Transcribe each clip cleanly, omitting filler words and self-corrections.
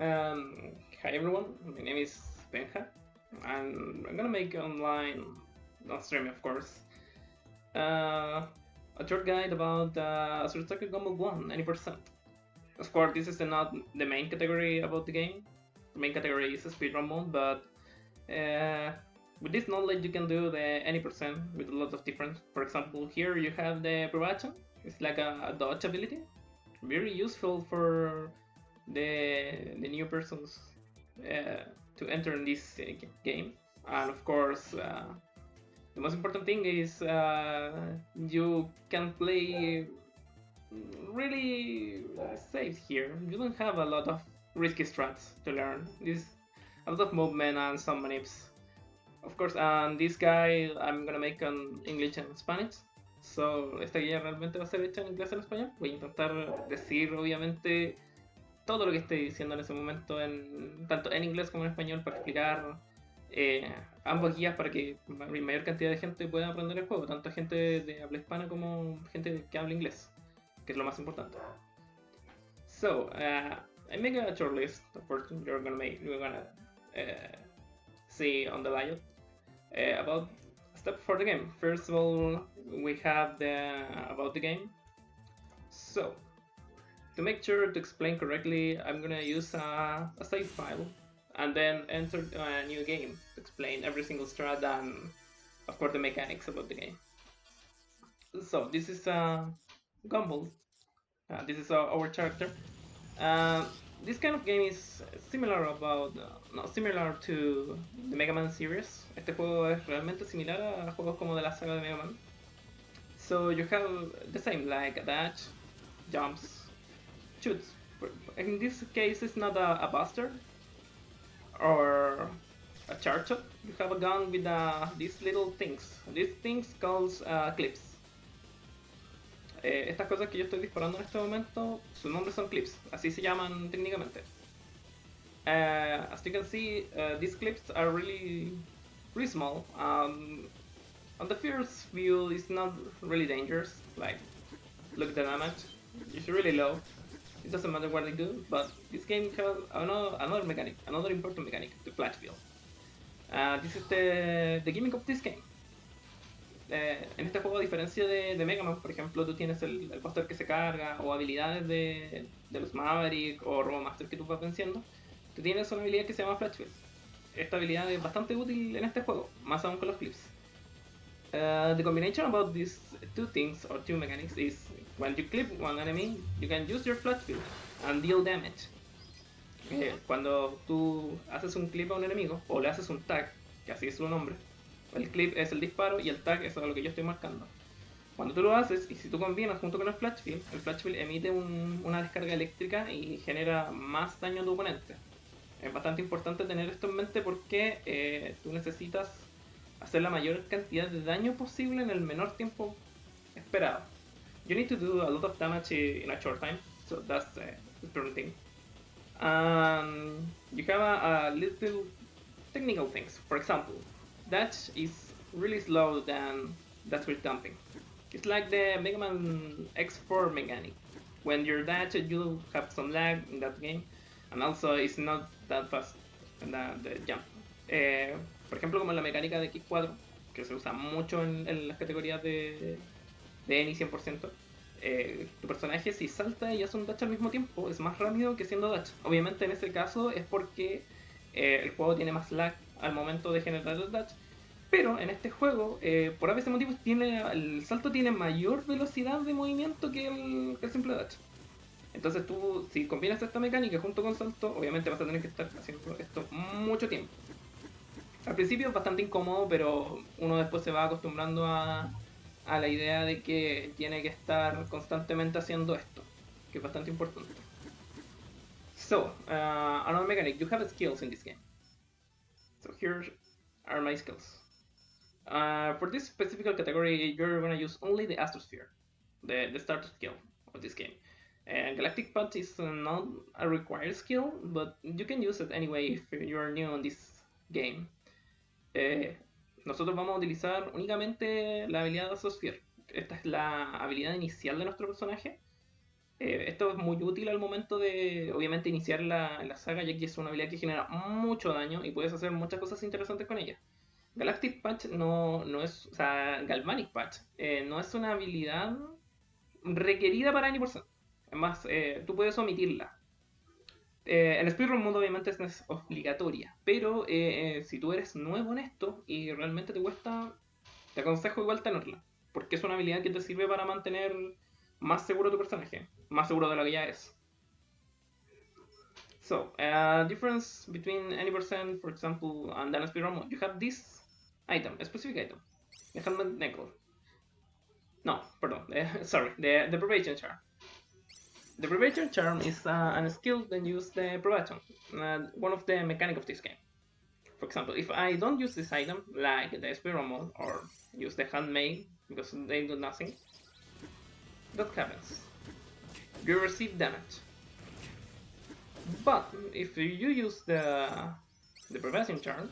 Hi everyone, my name is Benja, and I'm gonna make online, on stream of course, a short guide about Stratacombs 1, 90%. Of course, this is not the main category about the game. The main category is speedrun mode, but with this knowledge you can do the 80% with a lot of difference. For example, here you have the Biochem. It's like a dodge ability, very useful for the new persons to enter in this game. And of course, the most important thing is you can play really safe here. You don't have a lot of risky strats to learn. This a lot of movement and some manips. Of course, and this guy I'm gonna make on English and Spanish. So, esta guía realmente va a ser hecha en inglés y en español. Voy a intentar decir, obviamente, todo lo que estoy diciendo en ese momento, tanto en inglés como en español, para explicar ambas guías para que mayor cantidad de gente pueda aprender el juego, tanto gente de habla hispana como gente que habla inglés, que es lo más importante. So, I make a short list. Of course, you're gonna see on the layout about step for the game. First of all, we have the about the game. So, to make sure to explain correctly, I'm gonna use a save file and then enter a new game to explain every single strat and, of course, the mechanics about the game. So, this is Gunvolt. This is our character. This kind of game is similar similar to the Mega Man series. Este juego es realmente similar a juegos como de la saga de Mega Man. So you have the same, like dash, jumps, shoots. In this case, it's not a buster or a charge shot. You have a gun with these little things. These things called clips. Estas cosas que yo estoy disparando en este momento, sus nombres son clips, así se llaman técnicamente. As you can see, these clips are really small. On the first view, it's not really dangerous. Like, look at the damage; it's really low. It doesn't matter what they do, but this game has another mechanic, another important mechanic, the flash field. This is the gimmick of this game. En este juego, a diferencia de Mega Man, por ejemplo, tú tienes el póster que se carga, o habilidades de los Maverick o Robomaster que tú vas venciendo, tú tienes una habilidad que se llama Flash Field. Esta habilidad es bastante útil en este juego, más aún con los clips. The combination about these two things, or two mechanics, is when you clip one enemy, you can use your Flash Field and deal damage. Cuando tú haces un clip a un enemigo, o le haces un tag, que así es su nombre, el clip es el disparo y el tag es lo que yo estoy marcando. Cuando tú lo haces, y si tú combinas junto con el Flash Field emite una descarga eléctrica y genera más daño a tu oponente. Es bastante importante tener esto en mente porque tú necesitas hacer la mayor cantidad de daño posible en el menor tiempo esperado. You need to do a lot of damage in a short time, so that's the important thing. You have a little technical things. For example, dash is really slow than dash with dumping. It's like the Mega Man X4 mechanic. When you're dash, you have some lag in that game, and also it's not that fast in the jump. Por ejemplo, como en la mecánica de X4, que se usa mucho en las categorías de ENI 100%, tu personaje si salta y hace un dash al mismo tiempo es más rápido que siendo dash. Obviamente en ese caso es porque el juego tiene más lag al momento de generar el dash, pero en este juego, por a veces motivos, el salto tiene mayor velocidad de movimiento que el simple dash. Entonces tú, si combinas esta mecánica junto con salto, obviamente vas a tener que estar haciendo esto mucho tiempo. Al principio es bastante incómodo, pero uno después se va acostumbrando a la idea de que tiene que estar constantemente haciendo esto, que es bastante importante. So, another mechanic, you have skills in this game. So here are my skills. For this specific category, you're gonna use only the Astrosphere, the starter skill of this game. Galactic Punch is not a required skill, but you can use it anyway if you're new on this game. Nosotros vamos a utilizar únicamente la habilidad de Astrosphere. Esta es la habilidad inicial de nuestro personaje. Esto es muy útil al momento de, obviamente, iniciar la saga, ya que es una habilidad que genera mucho daño y puedes hacer muchas cosas interesantes con ella. Galactic Patch no es, o sea, Galvanic Patch no es una habilidad requerida para Any%. Además, tú puedes omitirla. En Speedrun Mode obviamente es obligatoria, pero si tú eres nuevo en esto y realmente te cuesta, te aconsejo igual tenerla, porque es una habilidad que te sirve para mantener más seguro tu personaje, más seguro de lo que ya es. So, difference between any percent, for example, and then speedrun mode, you have this item, a specific item, the helmet nickel. No, pardon, sorry, the probation charm. The probation charm is a skill that uses the probation, one of the mechanics of this game. For example, if I don't use this item, like the speedrun mode, or use the handmade, because they do nothing, that happens. You receive damage. But if you use the prevention charm,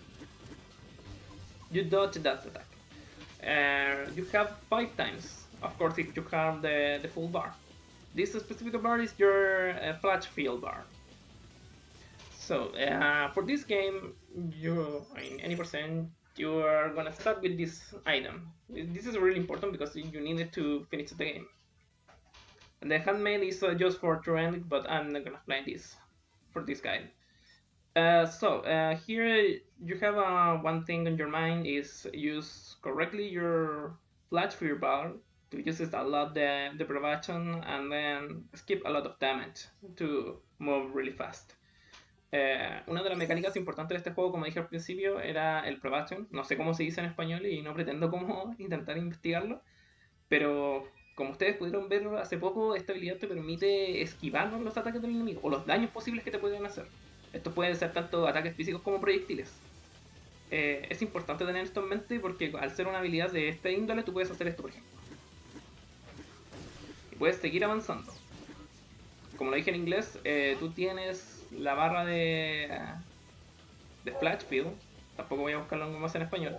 you dodge that attack. You have 5 times, of course, if you have the full bar. This specific bar is your flash field bar. So for this game, you in any percent, you are gonna start with this item. This is really important because you need it to finish the game. And the handmade is just for trend, but I'm not gonna play this for this guide. Here you have one thing on your mind is use correctly your flash fear bar to use it a lot the prevention and then skip a lot of damage to move really fast. Una de las mecánicas importantes de este juego, como dije al principio, era el prevention. No sé cómo se dice en español y no pretendo como intentar investigarlo, pero como ustedes pudieron ver hace poco, esta habilidad te permite esquivar los ataques del enemigo o los daños posibles que te pueden hacer. Estos pueden ser tanto ataques físicos como proyectiles. Es importante tener esto en mente porque al ser una habilidad de esta índole, tú puedes hacer esto, por ejemplo. Y puedes seguir avanzando. Como lo dije en inglés, tú tienes la barra de Splash Field. Tampoco voy a buscarlo más en español.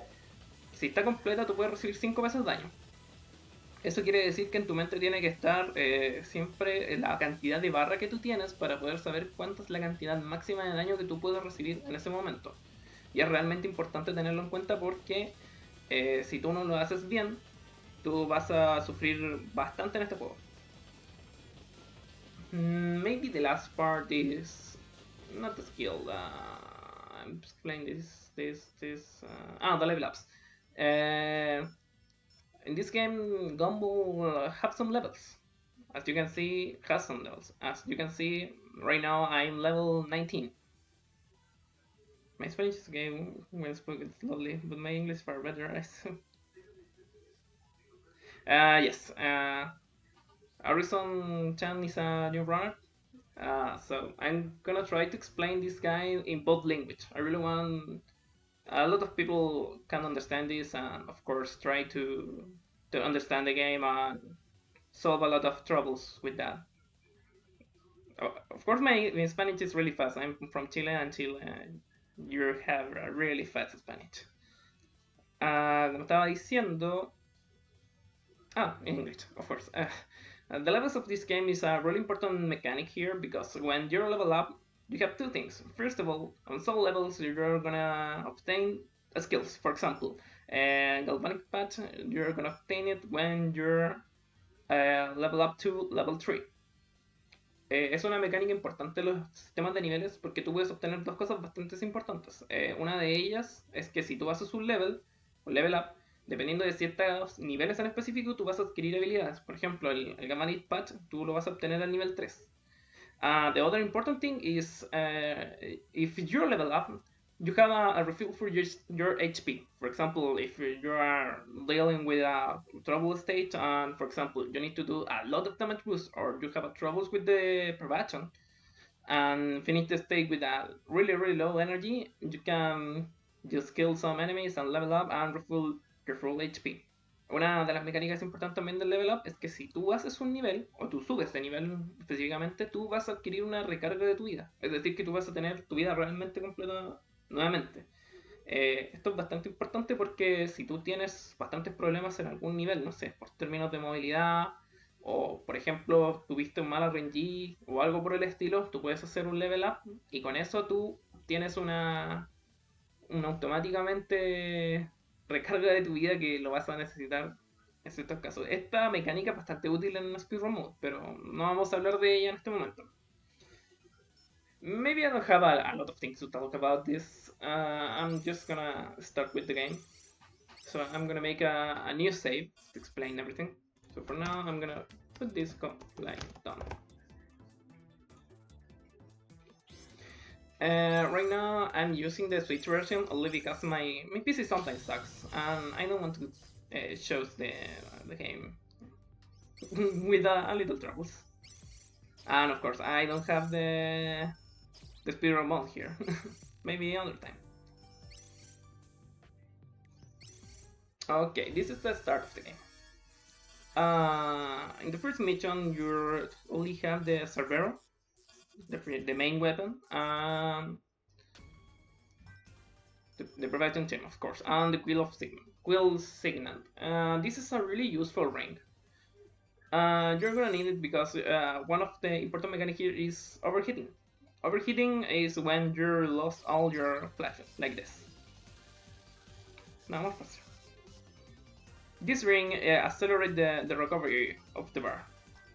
Si está completa, tú puedes recibir 5 veces daño. Eso quiere decir que en tu mente tiene que estar siempre la cantidad de barra que tú tienes para poder saber cuánta es la cantidad máxima de daño que tú puedes recibir en ese momento. Y es realmente importante tenerlo en cuenta porque si tú no lo haces bien, tú vas a sufrir bastante en este juego. Maybe the last part is not the skill. I'm explaining the level ups. In this game, Gunvolt have some levels. As you can see, has some levels. As you can see, right now I'm level 19. My Spanish is okay when spoken slowly, but my English is far better. Yes, Harrison Chan is a new runner. So I'm gonna try to explain this guy in both language. I really want a lot of people can understand this and of course try to understand the game and solve a lot of troubles with that. Of course my Spanish is really fast. I'm from Chile and Chile you have a really fast Spanish. Como estaba diciendo, in English, of course. The levels of this game is a really important mechanic here because when you're level up, you have 2 things. First of all, on some levels you're gonna obtain skills. For example, Galvanic Patch, you're gonna obtain it when you're level up to level 3. Es una mecánica importante en los sistemas de niveles porque tú puedes obtener 2 cosas bastante importantes. Una de ellas es que si tú haces un level up, dependiendo de ciertos niveles en específico, tú vas a adquirir habilidades. Por ejemplo, el Gamma Patch tú lo vas a obtener al nivel 3. The other important thing is if you're level up, you have a refill for your HP. For example, if you are dealing with a trouble state and, for example, you need to do a lot of damage boost or you have troubles with the prevention and finish the state with a really, really low energy, you can just kill some enemies and level up and refill your full HP. Una de las mecánicas importantes también del level up es que si tú haces un nivel, o tú subes de nivel específicamente, tú vas a adquirir una recarga de tu vida. Es decir, que tú vas a tener tu vida realmente completa nuevamente. Esto es bastante importante porque si tú tienes bastantes problemas en algún nivel, no sé, por términos de movilidad, o por ejemplo tuviste un mal RNG o algo por el estilo, tú puedes hacer un level up y con eso tú tienes una automáticamente recarga de tu vida que lo vas a necesitar en ciertos casos. Esta mecánica es bastante útil en speedrun mode, pero no vamos a hablar de ella en este momento. Maybe I don't have a lot of things to talk about this. I'm just gonna start with the game. So I'm gonna make a new save to explain everything. So for now, I'm gonna put this like done. Right now, I'm using the Switch version only because my PC sometimes sucks, and I don't want to show the game with a little troubles. And of course, I don't have the speedrun mode here. Maybe another time. Okay, this is the start of the game. In the first mission, you only have the Cerbero, the main weapon, and the Prevention Team, of course, and the Quill Signal. This is a really useful ring. You're gonna need it because one of the important mechanics here is overheating. Overheating is when you lost all your flashes, like this. Now more faster. This ring accelerates the recovery of the bar.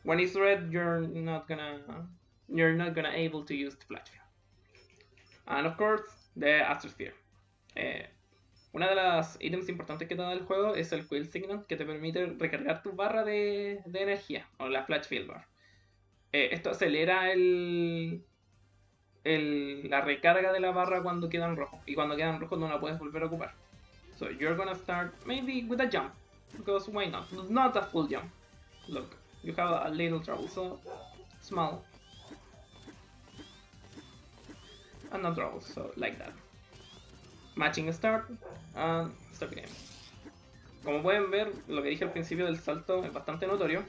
When it's red, you're not gonna able to use the flash. And of course, the Astrosphere. Una de las ítems importantes que te da el juego es el Quill Signal, que te permite recargar tu barra de energía, o la Flash Field Bar. Esto acelera la recarga de la barra cuando queda en rojo, y cuando queda en rojo no la puedes volver a ocupar. So you're gonna start maybe with a jump, because why not? Not a full jump. Look, you have a little trouble, so small. And no trouble, so like that. Matching start, and start game. Como pueden ver, lo que dije al principio del salto es bastante notorio.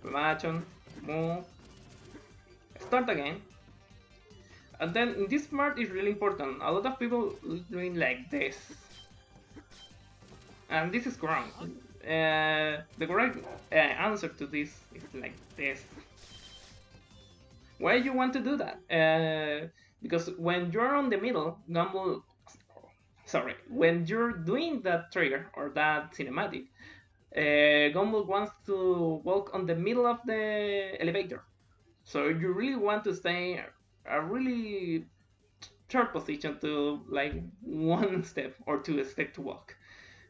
Match on, move, start again. And then this part is really important. A lot of people doing like this. And this is wrong. The correct answer to this is like this. Why do you want to do that? Because when you're on the middle, when you're doing that trigger or that cinematic, Gunvolt wants to walk on the middle of the elevator. So you really want to stay a really short position to like one step or two steps to walk.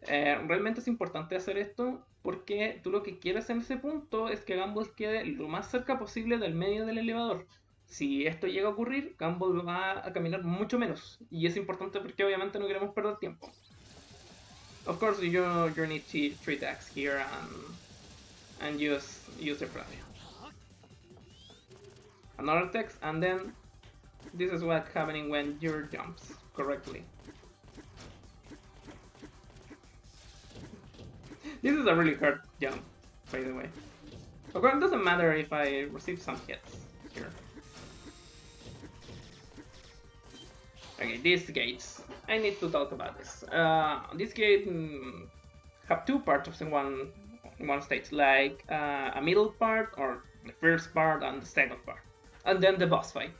Realmente es importante hacer esto porque tú lo que quieres en ese punto es que Gunvolt quede lo más cerca posible del medio del elevador. Si esto llega a ocurrir, Gunvolt va a caminar mucho menos. Y es importante porque obviamente no queremos perder tiempo. Of course, you need 3 attacks here and use the flurry. Another text, and then this is what's happening when your jumps correctly. This is a really hard jump, by the way. Okay, it doesn't matter if I receive some hits here. Okay, these gates. I need to talk about this. This gate have 2 parts in one stage, like a middle part, or the first part and the second part, and then the boss fight.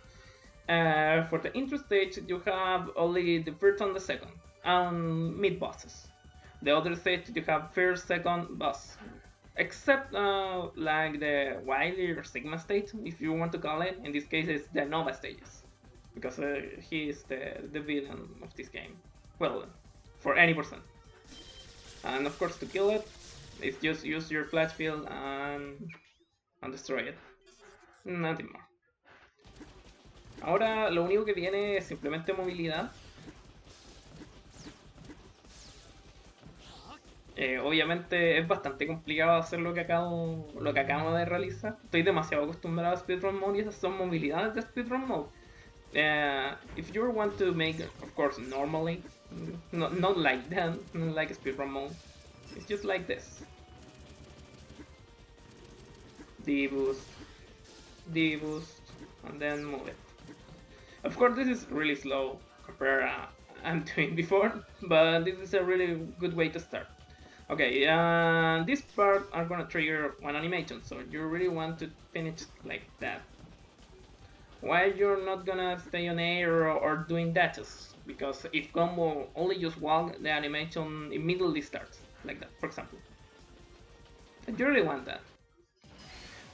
For the intro stage, you have only the first and the second, and mid bosses. The other stage, you have first, second, boss. Except like the Wily or Sigma stage, if you want to call it. In this case, it's the Nova stages. Because he is the villain of this game. Well, for any percent. And of course, to kill it, it's just use your flash field and destroy it. Nothing more. Ahora lo único que tiene es simplemente movilidad. Obviamente es bastante complicado hacer lo que acabo de realizar. Estoy demasiado acostumbrado a speedrun mode y esas son movilidades de speedrun mode. If you want to make it, of course, normally, not like that, not like a speedrun mode, it's just like this. D-boost, and then move it. Of course, this is really slow compared to I'm doing before, but this is a really good way to start. Okay, this part are gonna trigger one animation, so you really want to finish like that. Why you're not gonna stay on air or doing datas? Because if combo only use one, the animation immediately starts, like that, for example. And you really want that.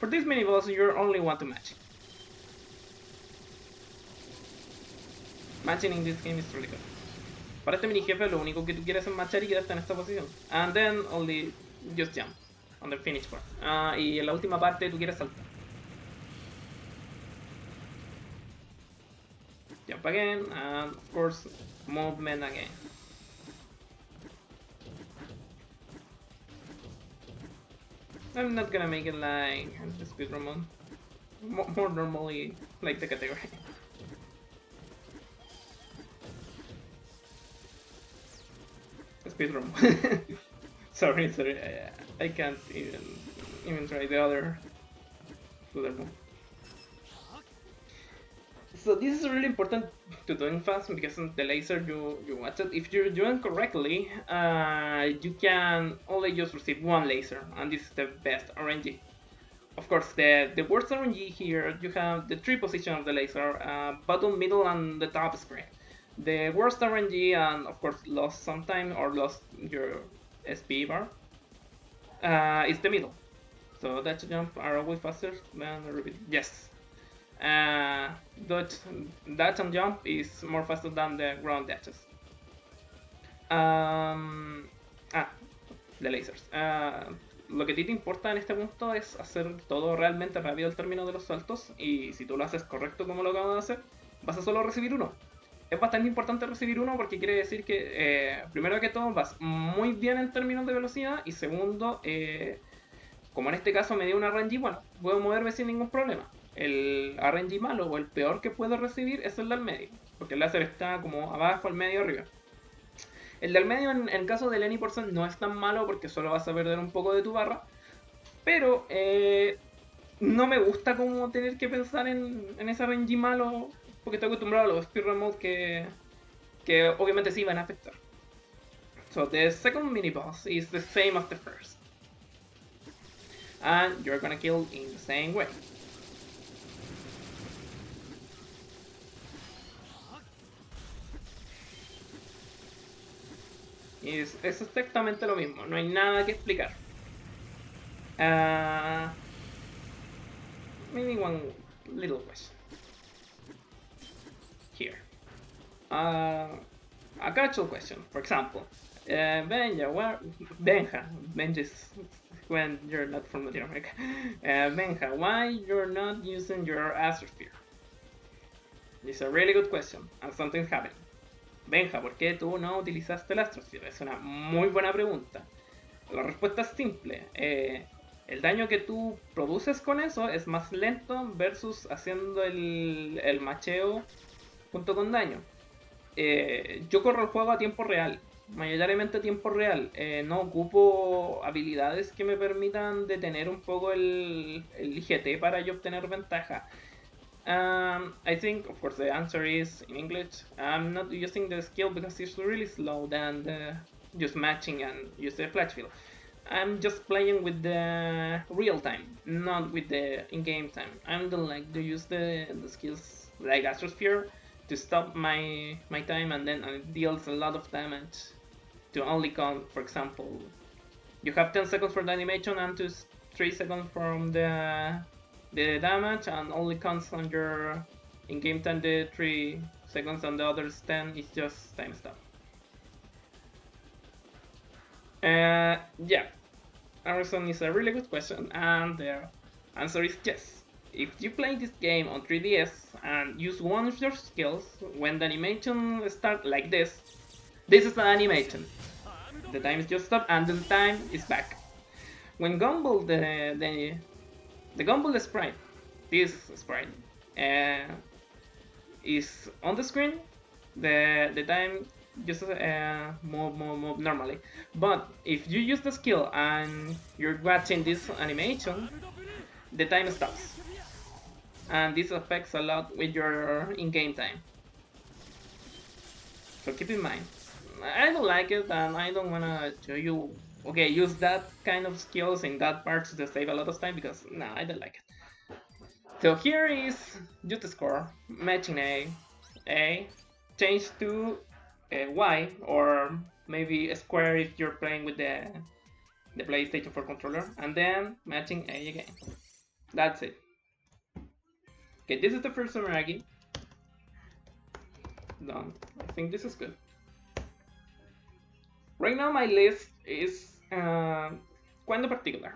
For this mini boss, you only want to match. Matching in this game is really good. Para este mini jefe, lo único que tú quieres es matchar y quedarte en esta posición. And then only just jump on the finish part. Y en la última parte tú quieres saltar. Jump again, and of course, movement again. I'm not gonna make it like the speedrun mode. More normally like the category. Speedrun. sorry, I can't even try the other footer mode. So this is really important to doing fast because the laser you watch it. If you're doing correctly, you can only just receive one laser, and this is the best RNG. Of course, the worst RNG here, you have the three positions of the laser, bottom, middle, and the top screen. The worst RNG, and of course lost some time or lost your SP bar, is the middle. So that jump are always faster than the repeat. Yes. That and jump is more faster than the ground dashes. De lasers. Lo que a ti te importa en este punto es hacer todo realmente rápido al término de los saltos, y si tú lo haces correcto como lo acabo de hacer, vas a solo recibir uno. Es bastante importante recibir uno porque quiere decir que, primero que todo, vas muy bien en términos de velocidad, y segundo, como en este caso me dio un RNG, bueno, puedo moverme sin ningún problema. El RNG malo o el peor que puedo recibir es el del medio, porque el láser está como abajo, al medio, arriba. El del medio, en el caso del Any% no es tan malo porque solo vas a perder un poco de tu barra, pero no me gusta como tener que pensar en ese RNG malo, porque estoy acostumbrado a los speedrun modes que obviamente sí van a afectar. So the second mini boss is the same as the first, and you're gonna kill in the same way. Es exactamente lo mismo, no hay nada que explicar. Maybe one little question here. A casual question, for example. Benja is when you're not from Latin America. Benja, why you're not using your Astrosphere? It's a really good question, and something's happening. Benja, ¿por qué tú no utilizaste el Astrosphere? Es una muy buena pregunta. La respuesta es simple. El daño que tú produces con eso es más lento versus haciendo el macheo junto con daño. Yo corro el juego a tiempo real, mayoritariamente a tiempo real. No ocupo habilidades que me permitan detener un poco el IGT para yo obtener ventaja. I think, of course, the answer is in English. I'm not using the skill because it's really slow than just matching and use the flash field. I'm just playing with the real time, not with the in-game time. I don't like to use the skills like Astrosphere to stop my time, and then it deals a lot of damage to only count, for example, you have 10 seconds for the animation and 3 seconds from the damage, and only counts on your in-game time the 3 seconds, and the others 10 is just time stop. Yeah, Amazon is a really good question, and the answer is yes. If you play this game on 3DS and use one of your skills, when the animation starts like this is the animation. The time is just stopped and the time is back. When Gunvolt, the Gunvolt sprite, this sprite, is on the screen, the time just move normally. But if you use the skill and you're watching this animation, the time stops. And this affects a lot with your in-game time. So keep in mind. I don't like it, and I don't wanna show you okay, use that kind of skills in that part to save a lot of time because nah, I don't like it. So here is just the score, matching A, change to Y, or maybe a square if you're playing with the PlayStation 4 controller, and then matching A again. That's it. Okay, this is the first Sumeragi. Done. I think this is good. Right now my list is quite particular.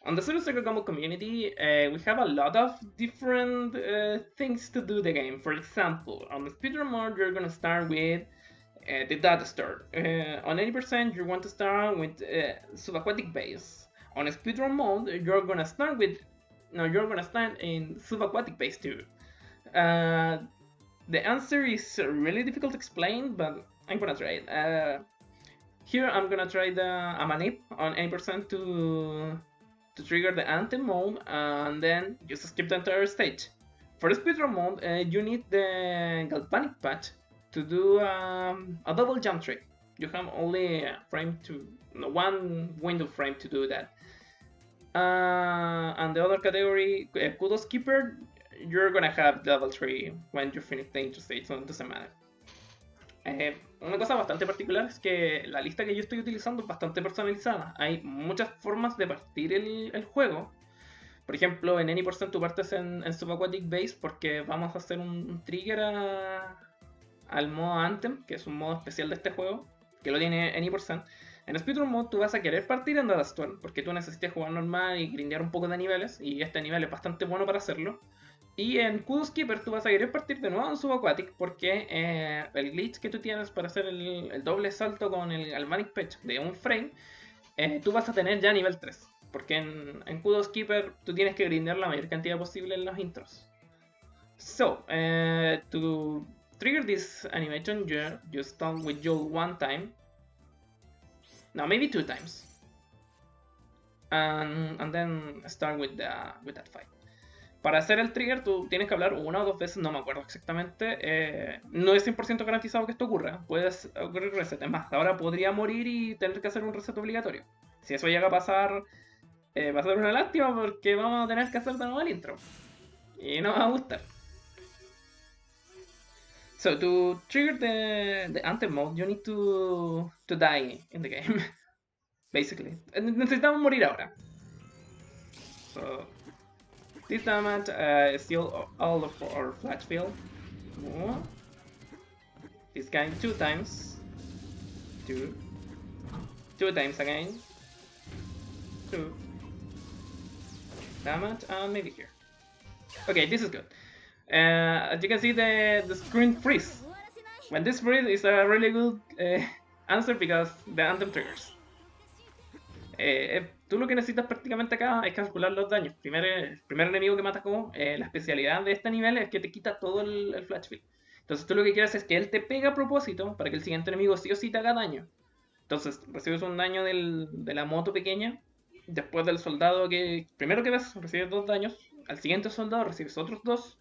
On the Stratacombs community, we have a lot of different things to do the game. For example, on the speedrun mode, you're gonna start with the Datastore. On 80%, you want to start with Subaquatic base. On a speedrun mode, you're gonna start with you're gonna start in Subaquatic base too. The answer is really difficult to explain, but I'm gonna try it. Here I'm gonna try the Amanip on 80% to trigger the Anthem mode, and then just skip the entire stage. For the speedrun mode, you need the Galvanic patch to do a double jump trick. You have only one window frame to do that. And the other category, Kudos Keeper, you're gonna have double tree when you finish the intro stage, so it doesn't matter. Una cosa bastante particular es que la lista que yo estoy utilizando es bastante personalizada. Hay muchas formas de partir el juego. Por ejemplo, en Any% tú partes en Subaquatic Base porque vamos a hacer un trigger al modo Anthem, que es un modo especial de este juego, que lo tiene Any%. En Speedrun Mode tú vas a querer partir en Datastore porque tú necesitas jugar normal y grindear un poco de niveles, y este nivel es bastante bueno para hacerlo. Y en Kudos Keeper tú vas a querer partir de nuevo en Subaquatic porque el glitch que tú tienes para hacer el doble salto con el Galvanic Patch de un frame, tú vas a tener ya nivel 3. Porque en Kudos Keeper tú tienes que grindear la mayor cantidad posible en los intros. So, to trigger this animation, you start with Joel one time. No, maybe two times. And then start with that fight. Para hacer el trigger tú tienes que hablar una o dos veces, no me acuerdo exactamente. No es 100% garantizado que esto ocurra. Puedes ocurrir reset. Es más, ahora podría morir y tener que hacer un reset obligatorio. Si eso llega a pasar, va a ser una lástima porque vamos a tener que hacer de nuevo el intro. Y no va a gustar. So, to trigger the Anthem mode, you need to die in the game. Basically. Necesitamos morir ahora. So, this damage is still all of our flash field. This guy 2 times. 2 times again. 2 damage, and maybe here. Okay, this is good. As you can see, the screen freeze. When this freeze is a really good answer because the Anthem triggers. Tú lo que necesitas prácticamente acá es calcular los daños. El primer enemigo que matas como la especialidad de este nivel es que te quita todo el flash field. Entonces tú lo que quieres es que él te pegue a propósito para que el siguiente enemigo sí o sí te haga daño. Entonces recibes un daño de la moto pequeña. Después del soldado primero que ves, recibes 2 daños. Al siguiente soldado recibes otros 2.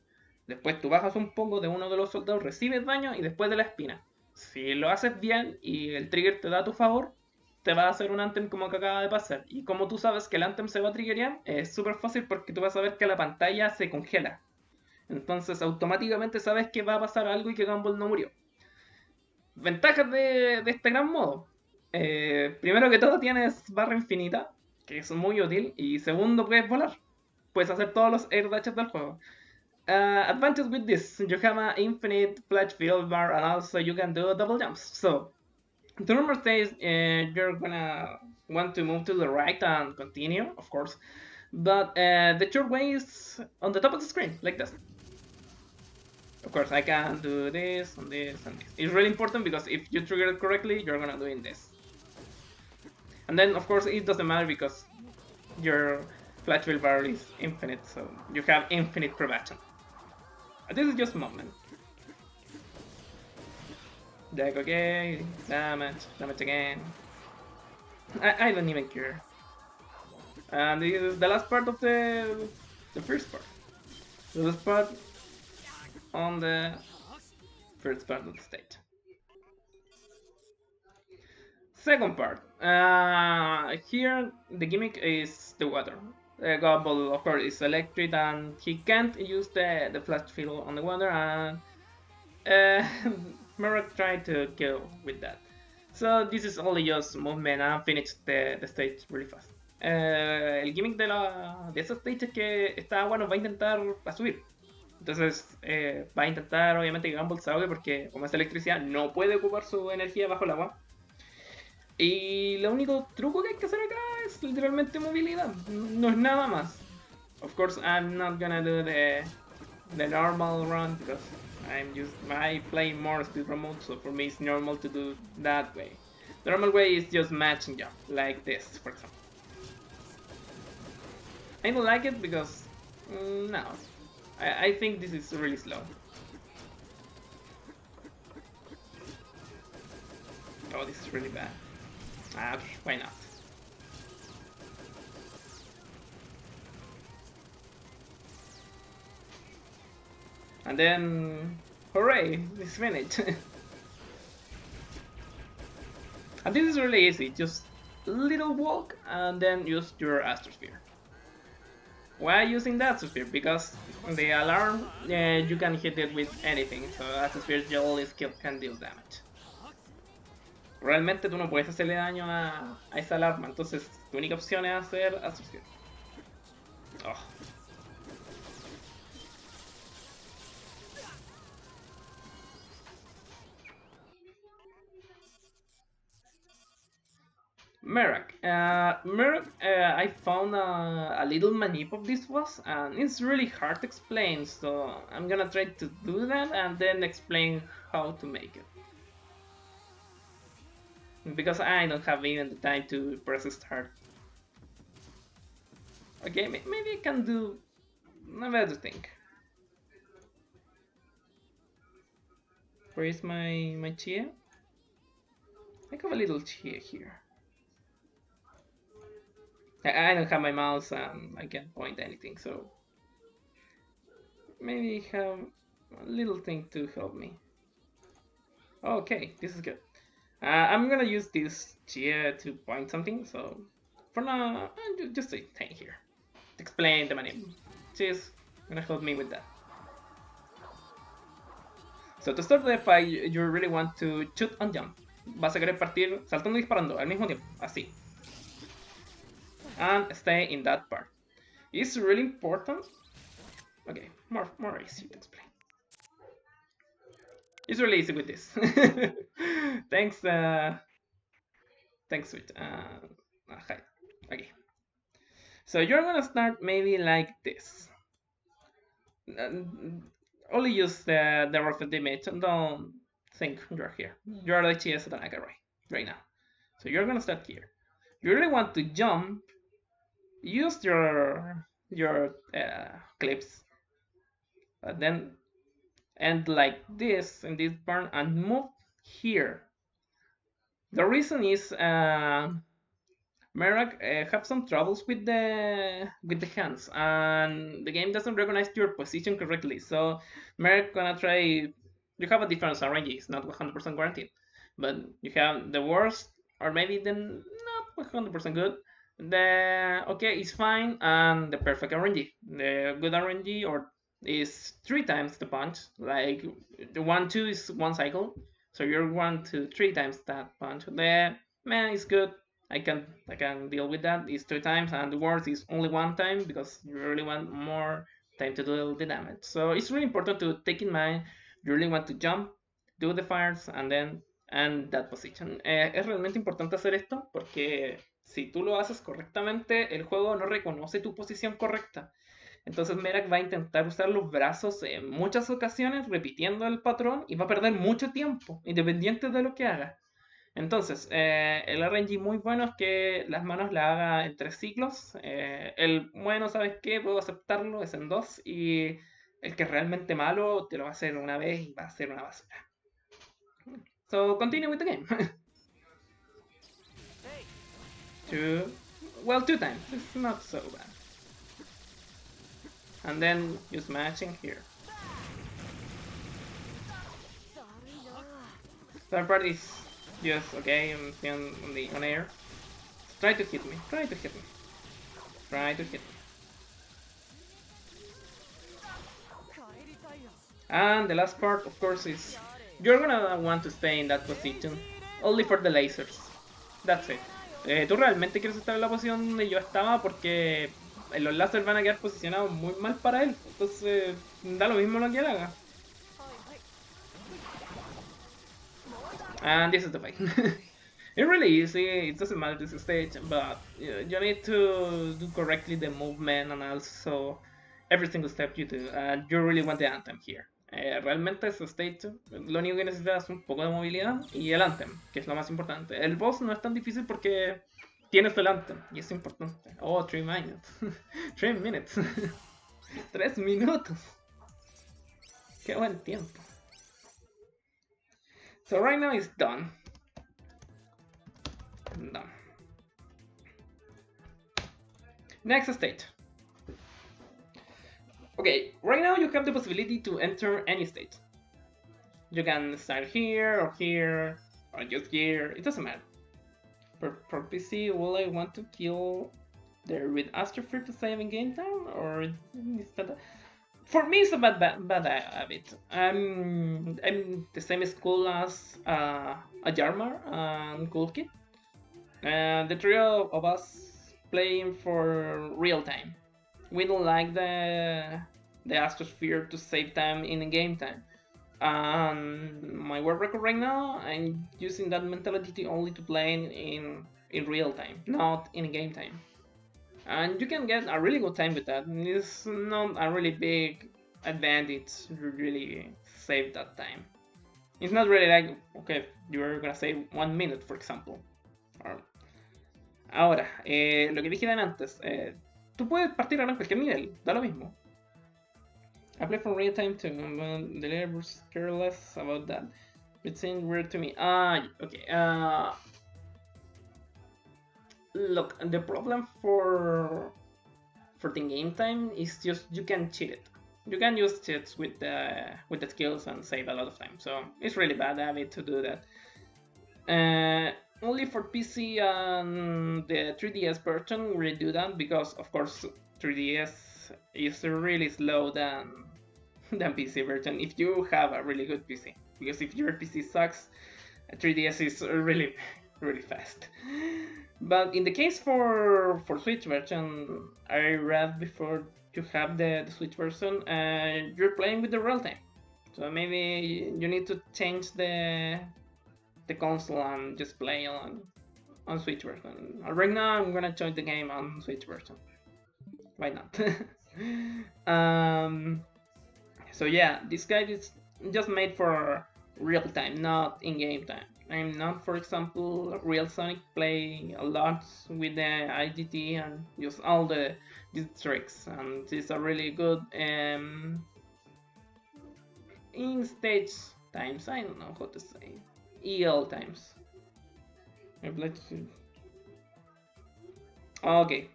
Después tú bajas un poco de uno de los soldados, recibes daño, y después de la espina. Si lo haces bien y el trigger te da a tu favor, te va a hacer un Anthem como que acaba de pasar. Y como tú sabes que el Anthem se va a triggerear, es súper fácil porque tú vas a ver que la pantalla se congela. Entonces automáticamente sabes que va a pasar algo y que Gunvolt no murió. Ventajas de este gran modo. Primero que todo tienes barra infinita, que es muy útil. Y segundo, puedes volar. Puedes hacer todos los air dashes del juego. Advantage with this, you have an infinite flash field bar, and also you can do double jumps. So, the rumor says you're gonna want to move to the right and continue, of course, but the short way is on the top of the screen, like this. Of course, I can do this, and this, and this. It's really important because if you trigger it correctly, you're gonna do this. And then, of course, it doesn't matter because your flash field bar is infinite, so you have infinite prevention. This is just movement. Deck, okay, damage again. I don't even care. And this is the last part of the first part. The last part on the first part of the stage. Second part. Here the gimmick is the water. Gunvolt, of course, is electric, and he can't use the flash field on the water, and Murak tried to kill with that. So this is only just movement and finish the stage really fast. El gimmick de esa stage es que esta agua nos va a intentar a subir. Entonces va a intentar obviamente que Gumball se ahogue porque como es electricidad no puede ocupar su energía bajo el agua. Y lo único truco que hay que hacer acá es literalmente movilidad. No es nada más. Of course I'm not gonna do the normal run because I play more speed remote, so for me it's normal to do that way. The normal way is just matching jump, like this, for example. I don't like it because no, I think this is really slow. Oh, this is really bad. Why not? And then, hooray, it's finished. And this is really easy, just a little walk and then use your Astrosphere. Why using the Astrosphere? Because the alarm, you can hit it with anything, so Astrosphere's only skill can deal damage. Realmente tú no puedes hacerle daño a esa alarma, entonces tu única opción es hacer Astrosphere. Oh. Merak. I found a little manip of this boss, and it's really hard to explain, so I'm gonna try to do that and then explain how to make it. Because I don't have even the time to press start. Okay, maybe I can do a better thing. Where is my chia? I have a little chia here. I don't have my mouse and I can't point anything, so maybe have a little thing to help me. Okay, this is good. I'm gonna use this chia to point something, so for now, just a thing here. Explain the menu. She's gonna help me with that. So to start the fight, you really want to shoot and jump. Vas a querer partir saltando y disparando al mismo tiempo, así. And stay in that part. It's really important. Okay, more easy to explain. It's really easy with this. Thanks, thanks, Switch. Hi. Okay. So you're gonna start maybe like this. Only use the rough image. Don't think you're here. You're like CS Tanaka right now. So you're gonna start here. You really want to jump. Use your clips, then end like this in this barn and move here. The reason is Merak have some troubles with the hands, and the game doesn't recognize your position correctly. So Merak gonna try. You have a different RNG. It's not 100% guaranteed, but you have the worst, or maybe then not 100% good. The okay is fine, and the perfect RNG. The good RNG or is 3 times the punch. Like the 1-2 is one cycle, so you're 1 to 3 times that punch. The man is good. I can deal with that. It's 2 times, and the worst is only 1 time because you really want more time to do the damage. So it's really important to take in mind. You really want to jump, do the fires, and then and that position. Es realmente importante hacer esto porque si tú lo haces correctamente, el juego no reconoce tu posición correcta. Entonces Merak va a intentar usar los brazos en muchas ocasiones repitiendo el patrón y va a perder mucho tiempo, independiente de lo que haga. Entonces, el RNG muy bueno es que las manos la haga en 3 ciclos. El bueno, ¿sabes qué? Puedo aceptarlo, es en 2. Y el que es realmente malo te lo va a hacer una vez y va a ser una basura. So, continue with the game. 2 times. It's not so bad. And then use matching here. Third part is Yes, okay, I'm on air. Try to hit me. Try to hit me. Try to hit me. And the last part, of course, is you're gonna want to stay in that position only for the lasers. That's it. Tú realmente quieres estar en la posición donde yo estaba porque los láseres van a quedar posicionados muy mal para él. Entonces, da lo mismo lo que él haga. And this is the fight. It's really easy, it doesn't matter this stage, but you need to do correctly the movement and also every single step you do. You really want the anthem here. Realmente ese stage, lo único que necesitas es un poco de movilidad y el anthem, que es lo más importante. El boss no es tan difícil porque tienes el anthem y es importante. Oh, 3 minutes. 3 minutes. 3 minutos. Qué buen tiempo. So right now it's done. Done. Next stage. Okay, right now you have the possibility to enter any stage. You can start here or just here, it doesn't matter. For PC, will I want to kill there with Astrophere to save in game time, or is that? For me, it's a bad habit. I'm the same school as Ajarmar and Kulki. The trio of us playing for real time. We don't like the Astrosphere to save time in game time. And my world record right now, I'm using that mentality only to play in real time, not in game time. And you can get a really good time with that. It's not a really big advantage to really save that time. It's not really like, okay, you're gonna save 1 minute, for example. Ahora, lo que dije antes, tú puedes partir ahora en cualquier nivel, da lo mismo. I play for real time too, but the labels care less about that. It seems weird to me. Okay. Look, the problem for the game time is just you can cheat it. You can use cheats with the skills and save a lot of time. So it's really bad habit to do that. Only for PC and the 3DS version we do that because of course 3DS is really slow than PC version if you have a really good PC. Because if your PC sucks, 3DS is really fast. But in the case for Switch version, I read before you have the Switch version, you're playing with the real time. So maybe you need to change the console and just play on Switch version. Right now I'm gonna join the game on Switch version. Why not? So yeah, this guide is just made for real time, not in-game time. I'm not, for example, Real Sonic play a lot with the IGT and use all these tricks, and these are really good in stage times. I don't know how to say EL times. Okay.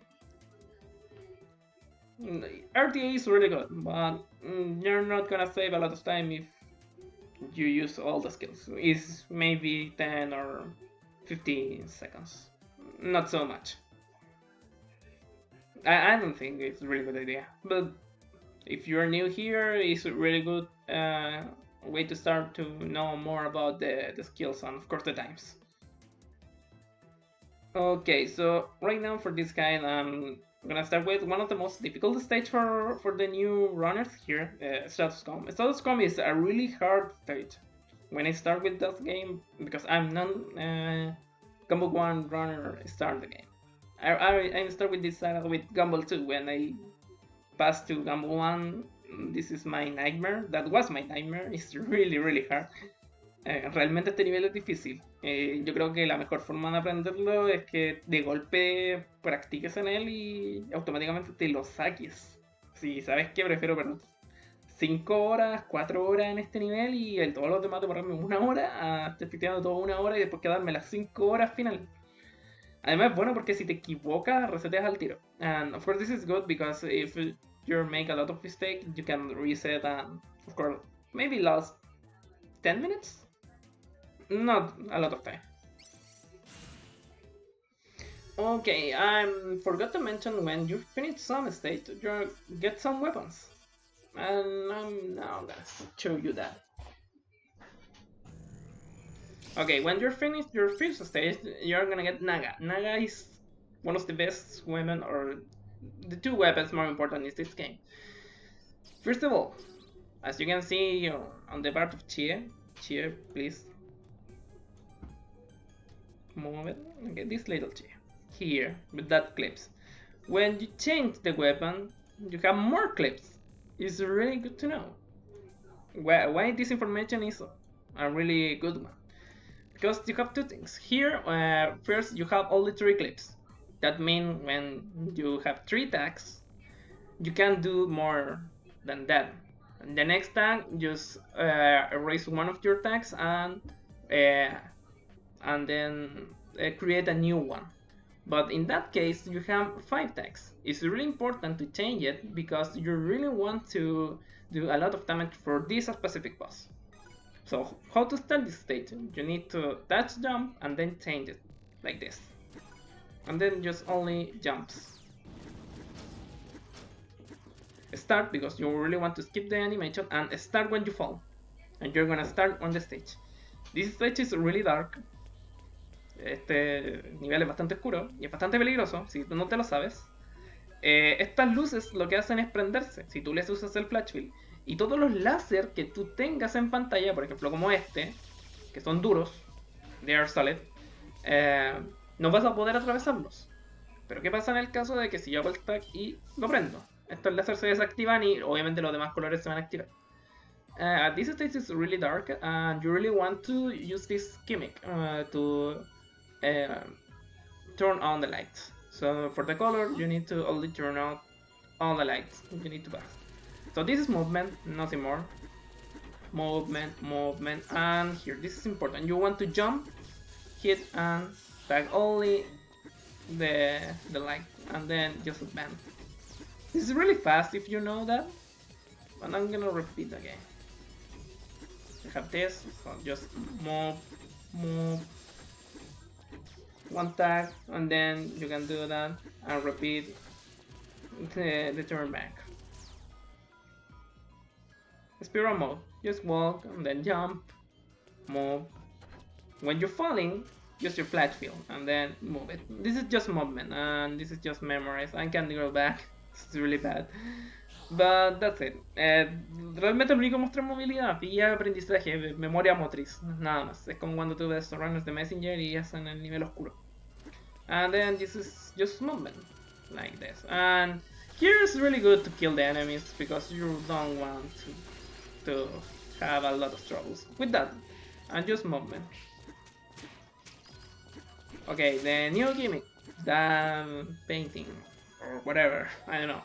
RTA is really good, but you're not gonna save a lot of time if you use all the skills. It's maybe 10 or 15 seconds. Not so much. I don't think it's a really good idea. But if you're new here, it's a really good way to start to know more about the skills and of course the times. Okay, so right now for this guy, I'm gonna start with one of the most difficult stage for the new runners here, Stratacombs. Stratacombs is a really hard stage. When I start with that game, because I'm not Gunvolt 1 runner, start the game. I start with this saga with Gunvolt 2 when I passed to Gunvolt 1. This is my nightmare. That was my nightmare. It's really hard. Realmente este nivel es difícil. Yo creo que la mejor forma de aprenderlo es que de golpe practiques en él y automáticamente te lo saques. Si sabes que prefiero perder 5 horas, 4 horas en este nivel y todos los demás demorarme 1 hora a estar practicando todo 1 hora y después quedarme las 5 horas final. Además es bueno porque si te equivocas reseteas al tiro. And of course this is good because if you make a lot of mistakes you can reset and of course maybe last 10 minutes? Not a lot of time. Okay, I forgot to mention when you finish some stage, you get some weapons. And I'm now gonna show you that. Okay, when you're finished your first stage, you're gonna get Naga. Naga is one of the best weapons, or the two weapons more important in this game. First of all, as you can see on the part of Chie, please move it. Okay, this little Chie here with that clips. When you change the weapon, you have more clips. It's really good to know. Why this information is a really good one. Because you have two things. Here, first you have only 3 clips. That means when you have 3 tags, you can do more than that. And the next tag, just erase one of your tags and then create a new one. But in that case, you have 5 tags. It's really important to change it because you really want to do a lot of damage for this specific boss. So how to start this stage? You need to touch jump and then change it like this. And then just only jumps. Start because you really want to skip the animation and start when you fall. And you're gonna start on the stage. This stage is really dark. Este nivel es bastante oscuro y es bastante peligroso si tú no te lo sabes. Estas luces lo que hacen es prenderse si tú les usas el flash field. Y todos los láser que tú tengas en pantalla, por ejemplo como este, que son duros, they are solid, no vas a poder atravesarlos. Pero ¿qué pasa en el caso de que si yo hago el tag y lo prendo? Estos láser se desactivan y obviamente los demás colores se van a activar. This stage is really dark and you really want to use this gimmick to turn on the lights. So for the color you need to only turn on all the lights you need to pass. So this is movement, nothing more. Movement, and here this is important. You want to jump, hit and tag only the light and then just advance. This is really fast if you know that, but I'm gonna repeat again. You have this, so just move, one tag, and then you can do that and repeat the turn back. Spiral mode, just walk and then jump, move. When you're falling, use your flash field and then move it. This is just movement and this is just memorize. I can't go back, it's really bad. But that's it. Realmente lo único que muestra es movilidad y aprendizaje, memoria motriz, nada más. Es como cuando tú ves runners de Messenger y hacen el nivel oscuro. And then this is just movement, like this. And here is really good to kill the enemies because you don't want to have a lot of troubles with that. And just movement. Okay, the new gimmick, the painting or whatever, I don't know.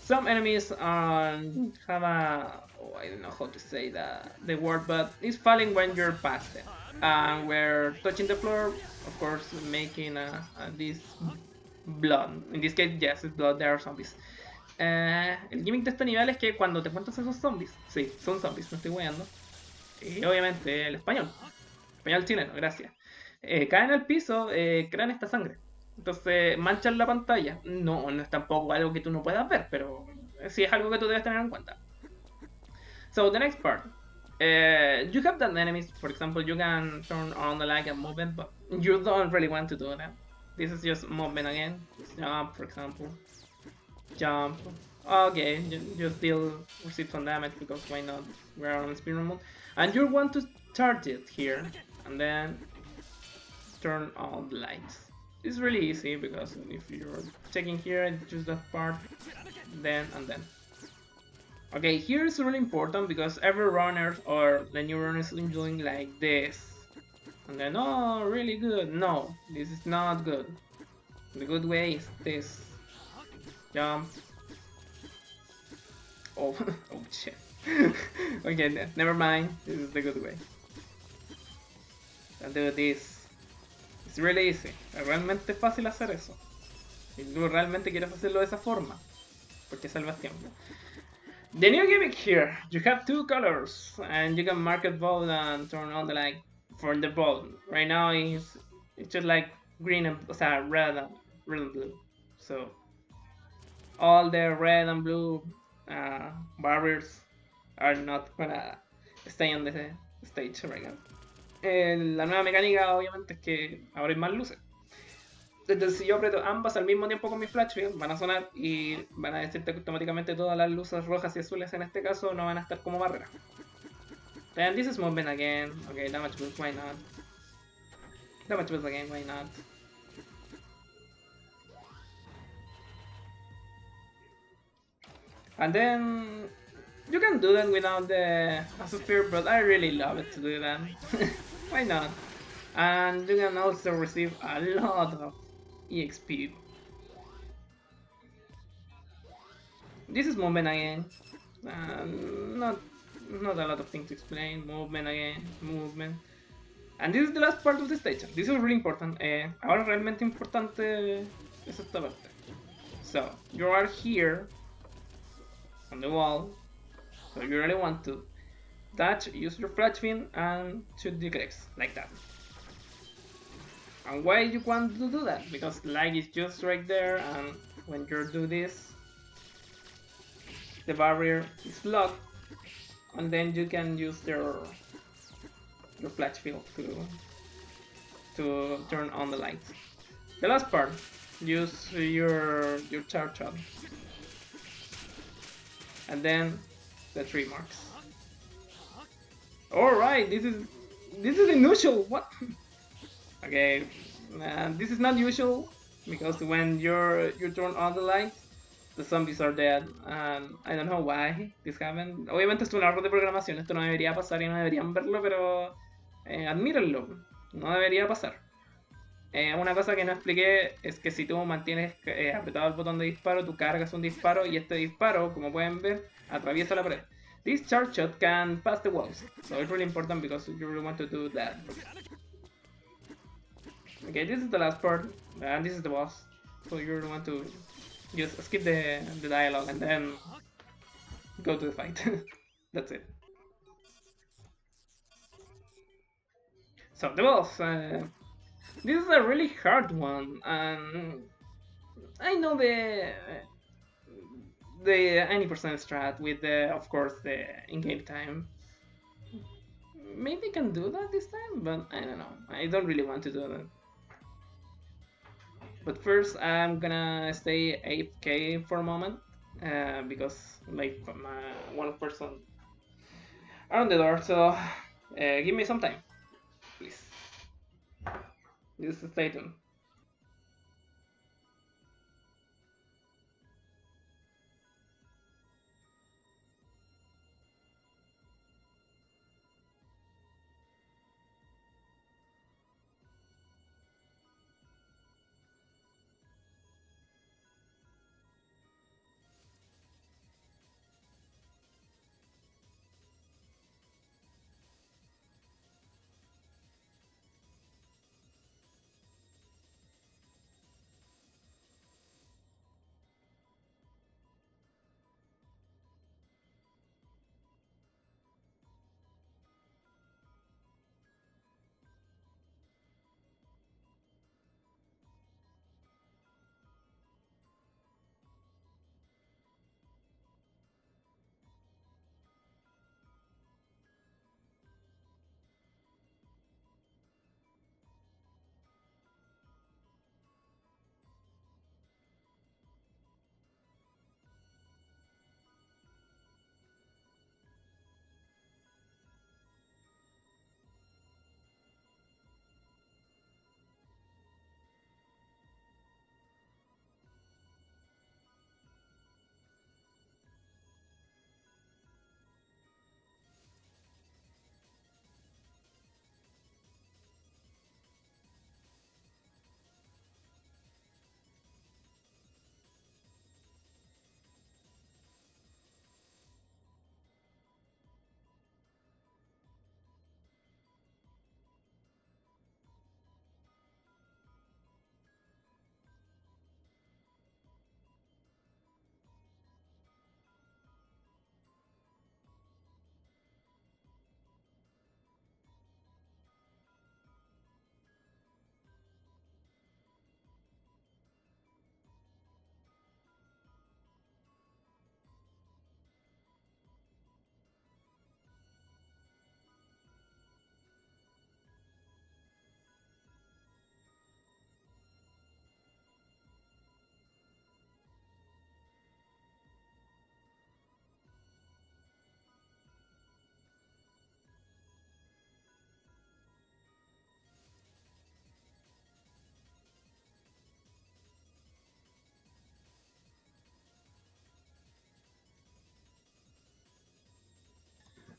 Some enemies have a I don't know how to say the word, but it's falling when you're past it. And we're touching the floor, of course, making this blood. In this case, yes, it's blood. There are zombies. El gimmick de este nivel es que cuando te encuentras esos zombies, sí, son zombies, no estoy weando. Y obviamente el español chileno, gracias. Caen al piso, crean esta sangre. Entonces manchan la pantalla. No es tampoco algo que tú no puedas ver, pero sí es algo que tú debes tener en cuenta. So the next part. You have that enemies, for example, you can turn on the light and movement, but you don't really want to do that. This is just movement again. Jump, for example. Jump. Okay, you still receive some damage because why not? We're on speed mode. And you want to charge it here, and then turn on the lights. It's really easy because if you're checking here, choose that part, then and then. Okay, here is really important because every runner or the new runner is doing like this. And then, oh, really good. No, this is not good. The good way is this. Jump. Oh, oh shit. Okay, never mind. This is the good way. I'll do this. It's really easy. Realmente es fácil hacer eso. Si tú realmente quieres hacerlo de esa forma, porque salvas tiempo. The new gimmick here, you have 2 colors and you can mark it both and turn on the light for the both. Right now it's just like green and, o sea, red and blue. So all the red and blue barriers are not gonna stay on the stage right now. La nueva mecánica obviamente es que ahora hay más luces. Entonces si yo aprieto ambas al mismo tiempo con mi flash wheel, van a sonar y van a decirte que automáticamente todas las luces rojas y azules en este caso no van a estar como barreras. And this is movement again. Okay, damage boost, why not? Damage boost again, why not? And then you can do that without the Azure, but I really love it to do that. Why not? And you can also receive a lot of EXP. This is movement again. Not a lot of things to explain. Movement again, movement. And this is the last part of the stage. This is really important. Ahora realmente importante es esta parte. So, you are here on the wall. So you really want to touch, use your flash fin and shoot the clips like that. And why you want to do that? Because light is just right there, and when you do this, the barrier is locked, and then you can use your flash field to turn on the lights. The last part, use your charge shot, and then the 3 marks. Alright, this is unusual. What? Okay, this is not usual because when you turn on the lights, the zombies are dead, and I don't know why this happened. Obviamente es un error de programación, esto no debería pasar y no deberían verlo, pero admírenlo, no debería pasar. Una cosa que no expliqué es que si tú mantienes apretado el botón de disparo, tú cargas un disparo y este disparo, como pueden ver, atraviesa la pared. This charge shot can pass the walls, so it's really important because you really want to do that. Okay, this is the last part, and this is the boss, so you really want to just skip the dialogue and then go to the fight. That's it. So the boss, this is a really hard one, and I know the 90% strat with the, of course, the in-game time. Maybe I can do that this time, but I don't know. I don't really want to do that. But first, I'm gonna stay AFK for a moment because like one person around the door. So give me some time, please. Just stay tuned.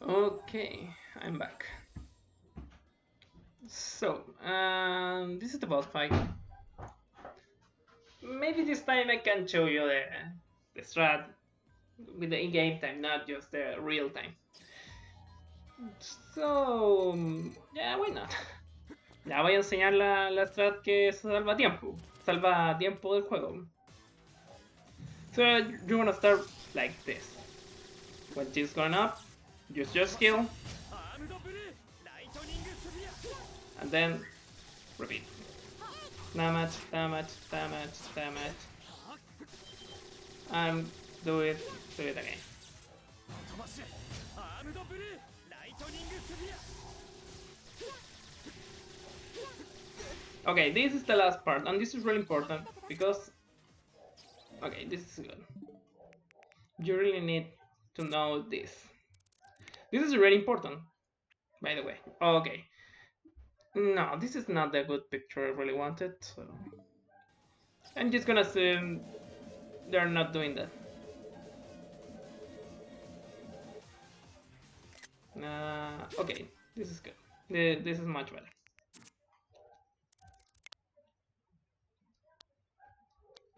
Okay, I'm back. So, this is the boss fight. Maybe this time I can show you the strat with the in-game time, not just the real time. So, yeah, why not? Ya voy a enseñar la strat que salva tiempo del juego. So you're gonna start like this. When she's going up, use your skill, and then repeat. Damage, damage, damage, damage. And do it again. Okay, this is the last part, and this is really important because, okay, this is good. You really need to know this. This is really important, by the way. Okay. No, this is not the good picture I really wanted, so I'm just gonna assume they're not doing that. Okay, this is good. This is much better.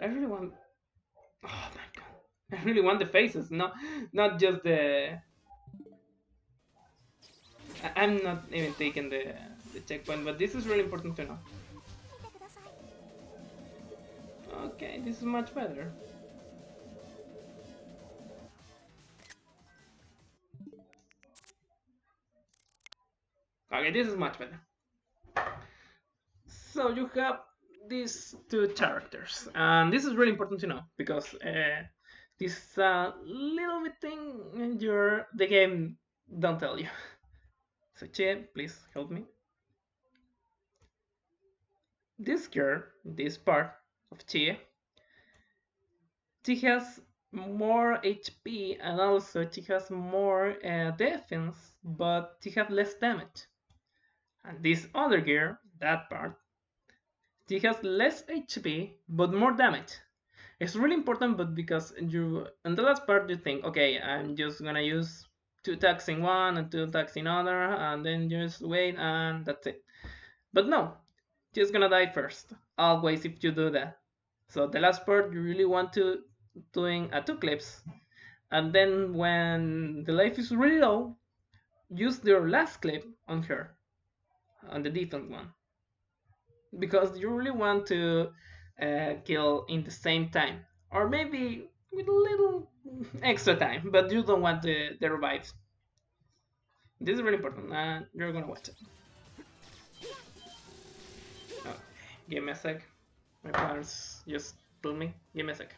I really want. Oh my god! I really want the faces, not just the. I'm not even taking the checkpoint, but this is really important to know. Okay, this is much better. Okay, this is much better. So you have these two characters, and this is really important to know because this is a little bit thing the game don't tell you. So Che, please help me. This girl, this part of Che, she has more HP and also she has more defense, but she has less damage. And this other girl, that part, she has less HP but more damage. It's really important, but because you in the last part you think, okay, I'm just gonna use 2 attacks in one and 2 attacks in other, and then just wait and that's it. But no, she's gonna die first. Always if you do that. So the last part you really want to doing a 2 clips, and then when the life is really low, use your last clip on her, on the defense one, because you really want to kill in the same time, or maybe with a little extra time, but you don't want the revives. This is really important, and you're gonna watch it. Oh, give me a sec. My parents just told me. Give me a sec.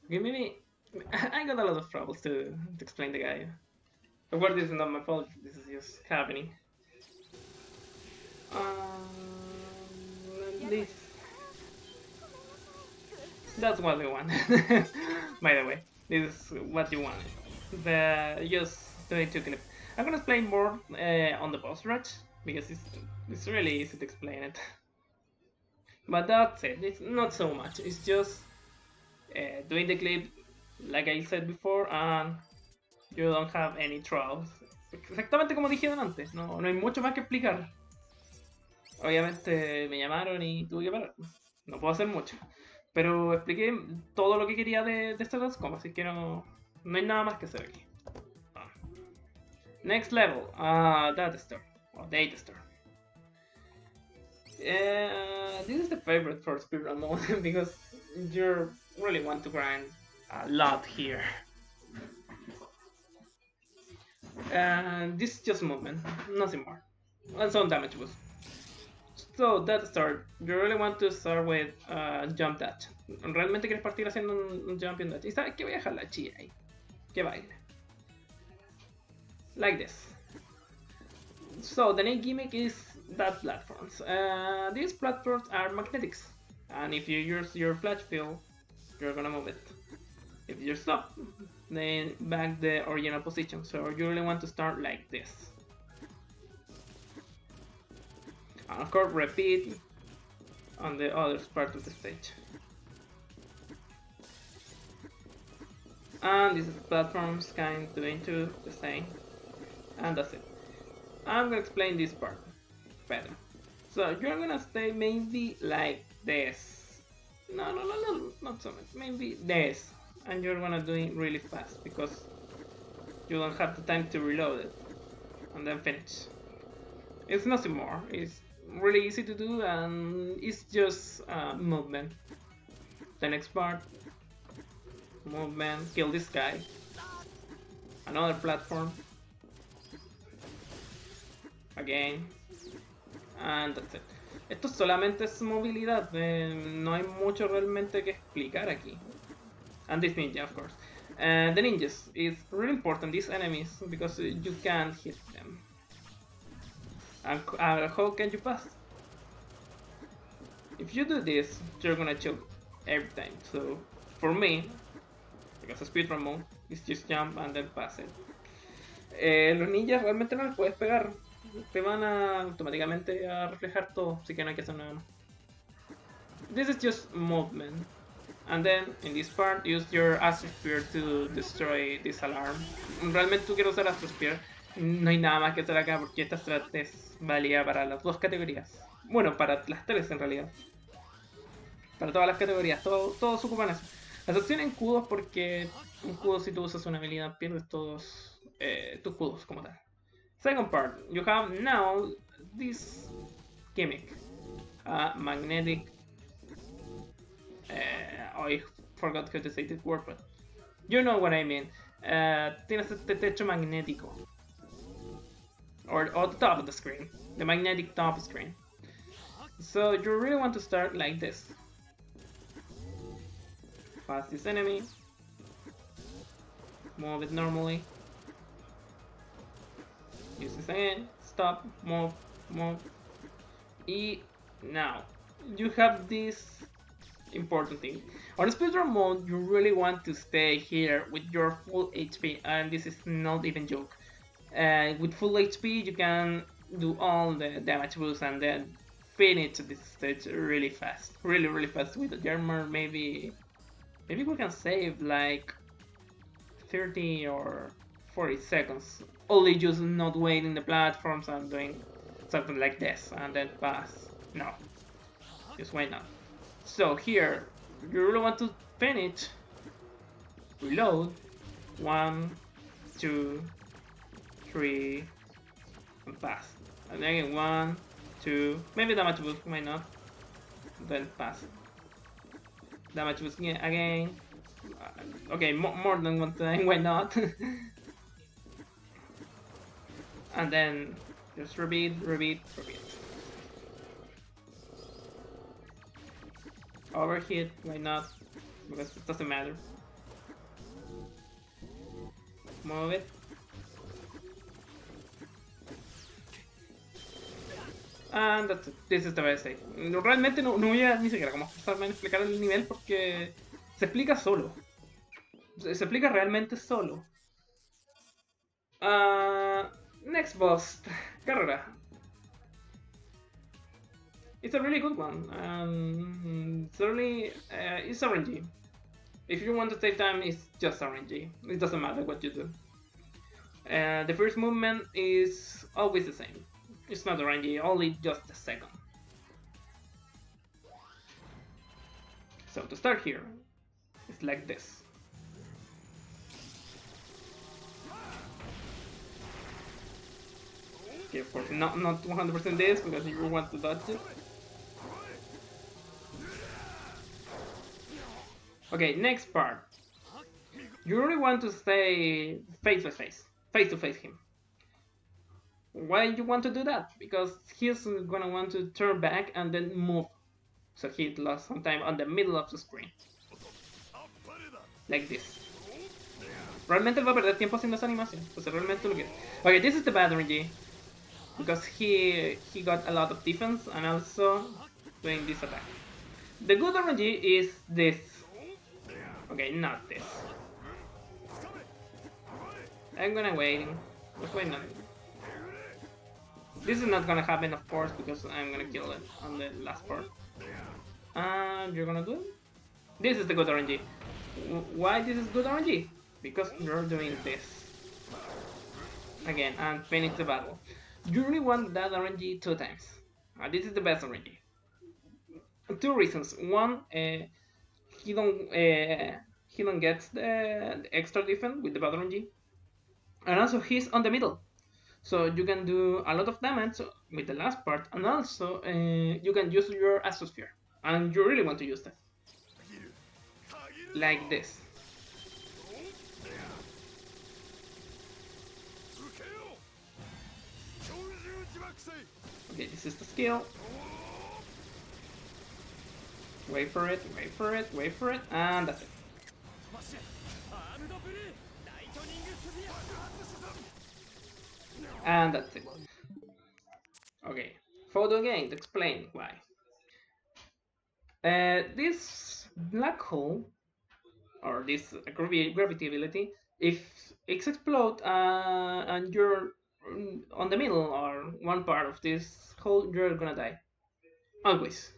Okay, maybe I got a lot of troubles to explain the guy. Of course, this is not my fault. This is just happening. This. That's what we want. By the way, this is what you wanted. Just doing two clips. I'm gonna explain more on the boss rush because it's really easy to explain it. But that's it. It's not so much. It's just doing the clip like I said before, and you don't have any troubles. Exactamente como dijeron antes. No hay mucho más que explicar. Obviamente me llamaron y tuve que parar. No puedo hacer mucho. Pero expliqué todo lo que quería de Stratacombs, así que no hay nada más que hacer aquí. Next level, Datastore, or Datastore. This is the favorite for speedrun mode because you really want to grind a lot here. And this is just movement, nothing more. And some damage boost. So Datastore, you really want to start with jump dash. Realmente quieres partir haciendo un jumping dash. Y sabes que voy a dejar la chilla ahí. Que baile. Like this. So the main gimmick is that platforms. These platforms are magnetics, and if you use your flash field, you're gonna move it. If you stop, then back the original position. So you really want to start like this. And of course, repeat on the other part of the stage. And this is platforms kind doing too the same, and that's it. I'm gonna explain this part better. So you're gonna stay maybe like this. No, not so much. Maybe this, and you're gonna do it really fast because you don't have the time to reload it and then finish. It's nothing more. It's really easy to do, and it's just movement. The next part, movement, kill this guy. Another platform. Again. And that's it. Esto solamente es movilidad, no hay mucho realmente que explicar aquí. And this ninja, of course. The ninjas is really important, these enemies, because you can't hit them. And how can you pass? If you do this, you're gonna choke every time. So for me, because speedrun mode is just jump and then pass it. Los ninjas realmente no les puedes pegar. Te van a automáticamente a reflejar todo, así que no hay que hacer nada más. This is just movement. And then, in this part, use your Azure Spear to destroy this alarm. Realmente tú quieres usar Azure Spear. No hay nada más que hacer acá porque esta strat es válida para las dos categorías. Bueno, para las tres en realidad. Para todas las categorías, todos ocupan eso. La excepción en cudos porque en cudos si tú usas una habilidad pierdes todos tus cudos como tal. Second part, you have now this gimmick, magnetic. I forgot how to say this word, but you know what I mean. Tienes este techo magnético, or the top of the screen, the magnetic top screen. So you really want to start like this. Pass this enemy, move it normally. Use this again, stop, move. And now, you have this important thing. On speedrun mode, you really want to stay here with your full HP, and this is not even joke. With full HP, you can do all the damage boost and then finish this stage really fast. Really fast with the jammer. Maybe we can save like 30 or 40 seconds. Only just not waiting the platforms and doing something like this and then pass. No, just wait now. So here, you really want to finish, reload, 1, 2, 3, and pass. And then again, 1, 2, maybe damage boost, why not? Then pass. Damage boost again. Okay, more than one time, why not? And then just repeat. Overheat, why not? Because it doesn't matter. Move it. And that's it. This is the best stage. Realmente no voy a ni siquiera como esforzarme en explicar el nivel porque se explica solo. Se explica realmente solo. Next boss. Carrera. It's a really good one. Certainly, it's RNG. If you want to save time, it's just RNG. It doesn't matter what you do. The first movement is always the same. It's not RNG, only just the second. So to start here, it's like this. Okay, of course, not 100% this because you want to dodge it. Okay, next part. You really want to stay face to face him. Why do you want to do that? Because he's gonna want to turn back and then move. So he lost some time on the middle of the screen. Like this. Realmente va a perder tiempo haciendo esa animación. Entonces realmente lo quiero. Okay, this is the bad RNG. Because he got a lot of defense and also doing this attack. The good RNG is this. Okay, not this. I'm gonna wait. Just wait now. This is not gonna happen, of course, because I'm gonna kill it on the last part. And you're gonna do it? This is the good RNG. Why this is good RNG? Because you're doing this. Again, and finish the battle. You really want that RNG 2 times. This is the best RNG. 2 reasons. One, he don't get the extra defense with the bad RNG. And also he's on the middle. So you can do a lot of damage with the last part, and also you can use your Datastore, and you really want to use that. Like this. Okay, this is the skill. Wait for it, wait for it, wait for it, and that's it. And that's it. Okay, photo again to explain why. This black hole, or this gravitability, if it explodes and you're on the middle or one part of this hole, you're gonna die. Always.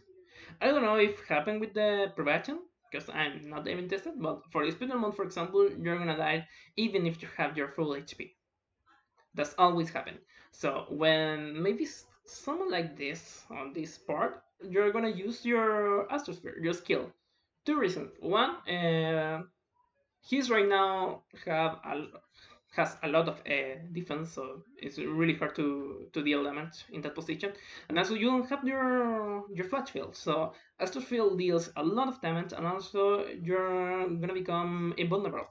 I don't know if it happened with the prevention, because I'm not even tested, but for the speedrun mode, for example, you're gonna die even if you have your full HP. That's always happen. So when maybe someone like this on this part, you're gonna use your Astrosphere, your skill. 2 reasons. One, he's right now has a lot of defense, so it's really hard to deal damage in that position. And also you don't have your flash field, so Astrosphere deals a lot of damage, and also you're gonna become invulnerable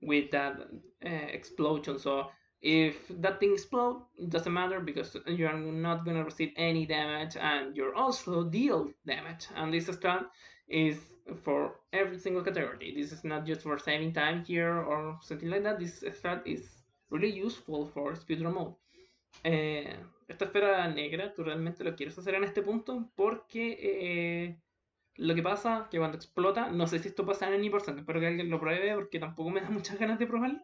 with that explosion. So if that thing explodes, it doesn't matter because you're not gonna receive any damage, and you're also deal damage. And this strat is for every single category. This is not just for saving time here or something like that. This strat is really useful for speedrun mode. Esta esfera negra, tú realmente lo quieres hacer en este punto porque lo que pasa que cuando explota, no sé si esto pasa en any percent, espero que alguien lo pruebe porque tampoco me da muchas ganas de probarlo.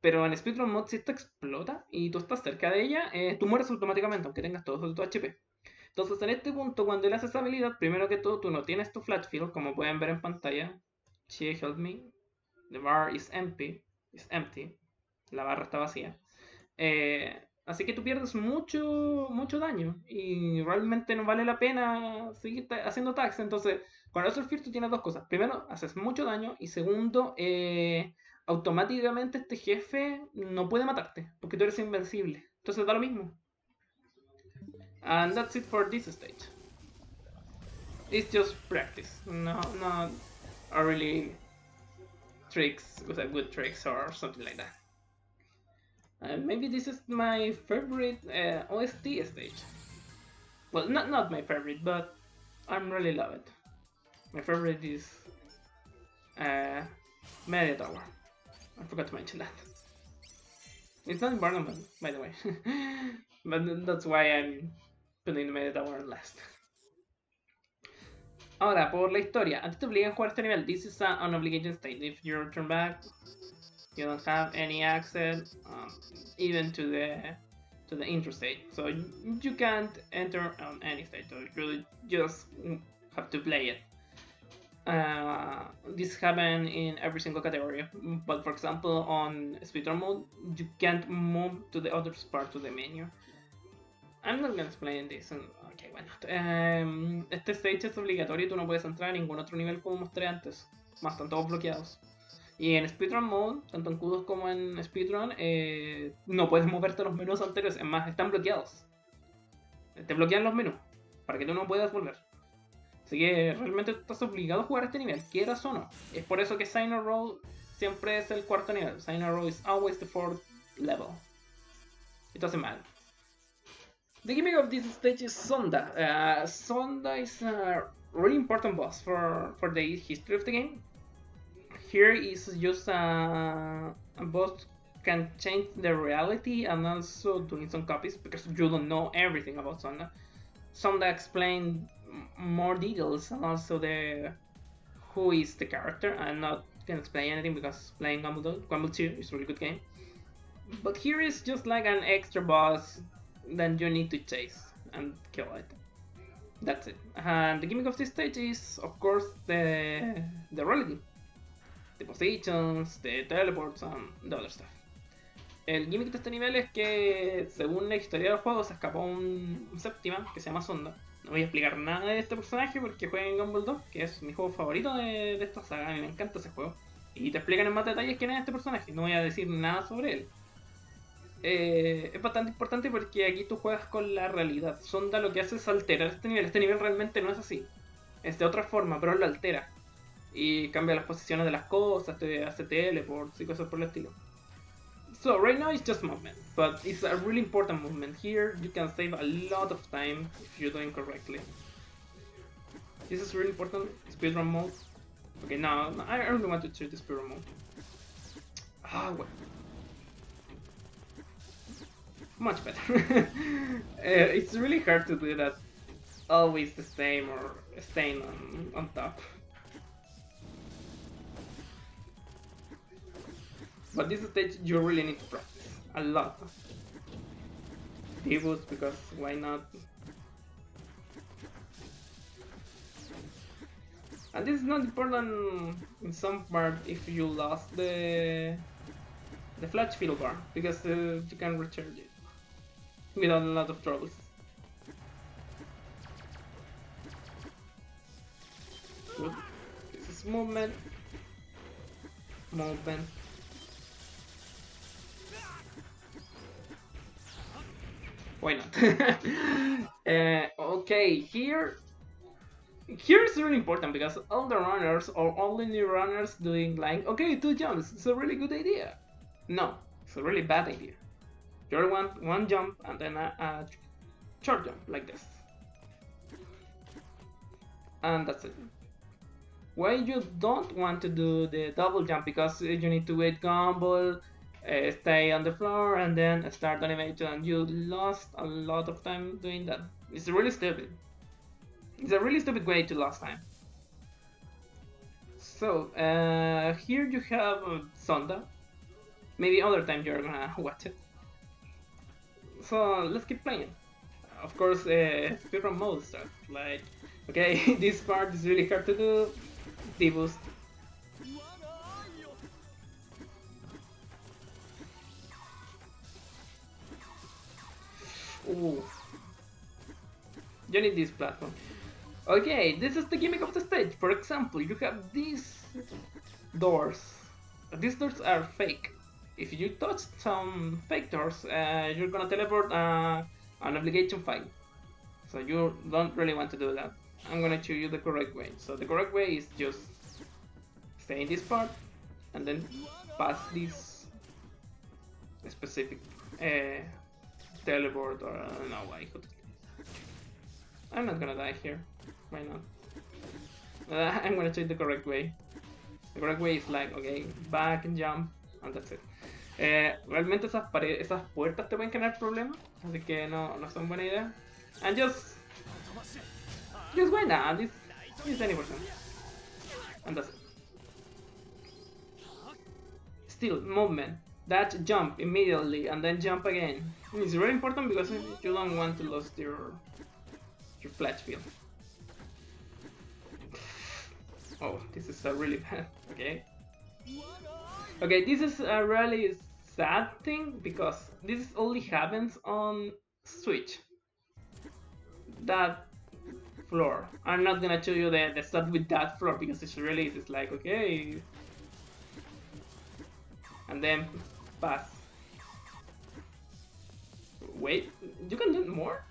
Pero en speedrun mode, si esto explota y tú estás cerca de ella, tú mueres automáticamente, aunque tengas todo tu HP. Entonces, en este punto, cuando le haces habilidad, primero que todo, tú no tienes tu flat field, como pueden ver en pantalla. She help me. The bar is empty. La barra está vacía. Así que tú pierdes mucho daño y realmente no vale la pena seguir haciendo tags. Entonces, con Astrosphere tú tienes 2 cosas. Primero, haces mucho daño y segundo, automáticamente este jefe no puede matarte porque tú eres invencible. Entonces da lo mismo. And that's it for this stage. It's just practice, not really tricks with a good tricks or something like that. Maybe this is my favorite OST stage. Well, not my favorite, but I really love it. My favorite is Media Tower. forgot to mention that. It's not important, by the way. But that's why I'm putting the Media Tower last. Ahora, por la historia. A ti te obligan a jugar este nivel. This is an obligation state. If you return back, you don't have any access, even to the intro state. So you can't enter on any state. So you just have to play it. This happens in every single category, but for example on speedrun mode you can't move to the other part of the menu. I'm not gonna explain this. Okay, bueno. Este stage es obligatorio y tú no puedes entrar a ningún otro nivel como mostré antes. Más están todos bloqueados. Y en speedrun mode, tanto en Kudos como en speedrun, no puedes moverte a los menús anteriores. Es más, están bloqueados. Te bloquean los menús para que tú no puedas volver. Así que realmente estás obligado a jugar este nivel, quieras o no. Es por eso que Signer Row siempre es el cuarto nivel. Signer Row is always the fourth level. It doesn't matter. The gimmick of this stage is Sonda. Sonda is a really important boss for the history of the game. Here is just a boss can change the reality and also doing some copies because you don't know everything about Sonda. Sonda explained more details and also who is the character. I'm not gonna explain anything because playing Gunvolt 2 is a really good game. But here is just like an extra boss that you need to chase and kill it. That's it. And the gimmick of this stage is, of course, the reality. The positions, the teleports, and the other stuff. El gimmick de este nivel es que, según la historia del juego, se escapó un séptima que se llama Sonda. No voy a explicar nada de este personaje porque juega en Gunvolt 2, que es mi juego favorito de esta saga. A mí me encanta ese juego. Y te explican en más detalles quién es este personaje. No voy a decir nada sobre él. Es bastante importante porque aquí tú juegas con la realidad. Sonda lo que hace es alterar este nivel. Este nivel realmente no es así. Es de otra forma, pero lo altera. Y cambia las posiciones de las cosas, te hace teleports y cosas por el estilo. So right now it's just movement, but it's a really important movement. Here you can save a lot of time if you're doing correctly. This is really important. Speedrun mode. Okay, no, I only want to choose the speedrun mode. Well. Much better. It's really hard to do that. Always the same or staying on top. But this stage you really need to practice a lot. Debuts, because why not? And this is not important in some part if you lost the flash field bar, because you can recharge it without a lot of troubles. Good. This is movement. Why not? Okay, here it's really important because all the runners or all the new runners doing like, okay, 2 jumps, it's a really good idea. No, it's a really bad idea. You want one jump and then a short jump like this. And that's it. Why you don't want to do the double jump? Because you need to wait Gunvolt, stay on the floor and then start animation, and you lost a lot of time doing that. It's really stupid. It's a really stupid way to lose time. So here you have Sonda. Maybe other time you're gonna watch it. So let's keep playing. Of course, speedrun mode stuff. Like, okay, this part is really hard to do. Deboost. Ooh. You need this platform. Okay, this is the gimmick of the stage. For example, you have these doors. These doors are fake. If you touch some fake doors, you're gonna teleport an obligation file. So you don't really want to do that. I'm gonna show you the correct way. So the correct way is just stay in this part and then pass this specific teleport, or I don't know why. I'm not gonna die here. Why not? I'm gonna show you the correct way. The correct way is like, okay, back and jump, And that's it. Realmente esas puertas te pueden generar problemas, así que no son buena idea. And just why not? This is 20%. And that's it. Still, movement. That jump immediately and then jump again. It's very important because you don't want to lose your flash field. Oh, this is a really bad. Okay. Okay, this is a really sad thing because this only happens on Switch. That floor. I'm not gonna show you the stuff with that floor because it's release. It's like, okay. And then pass. Wait, you can do more?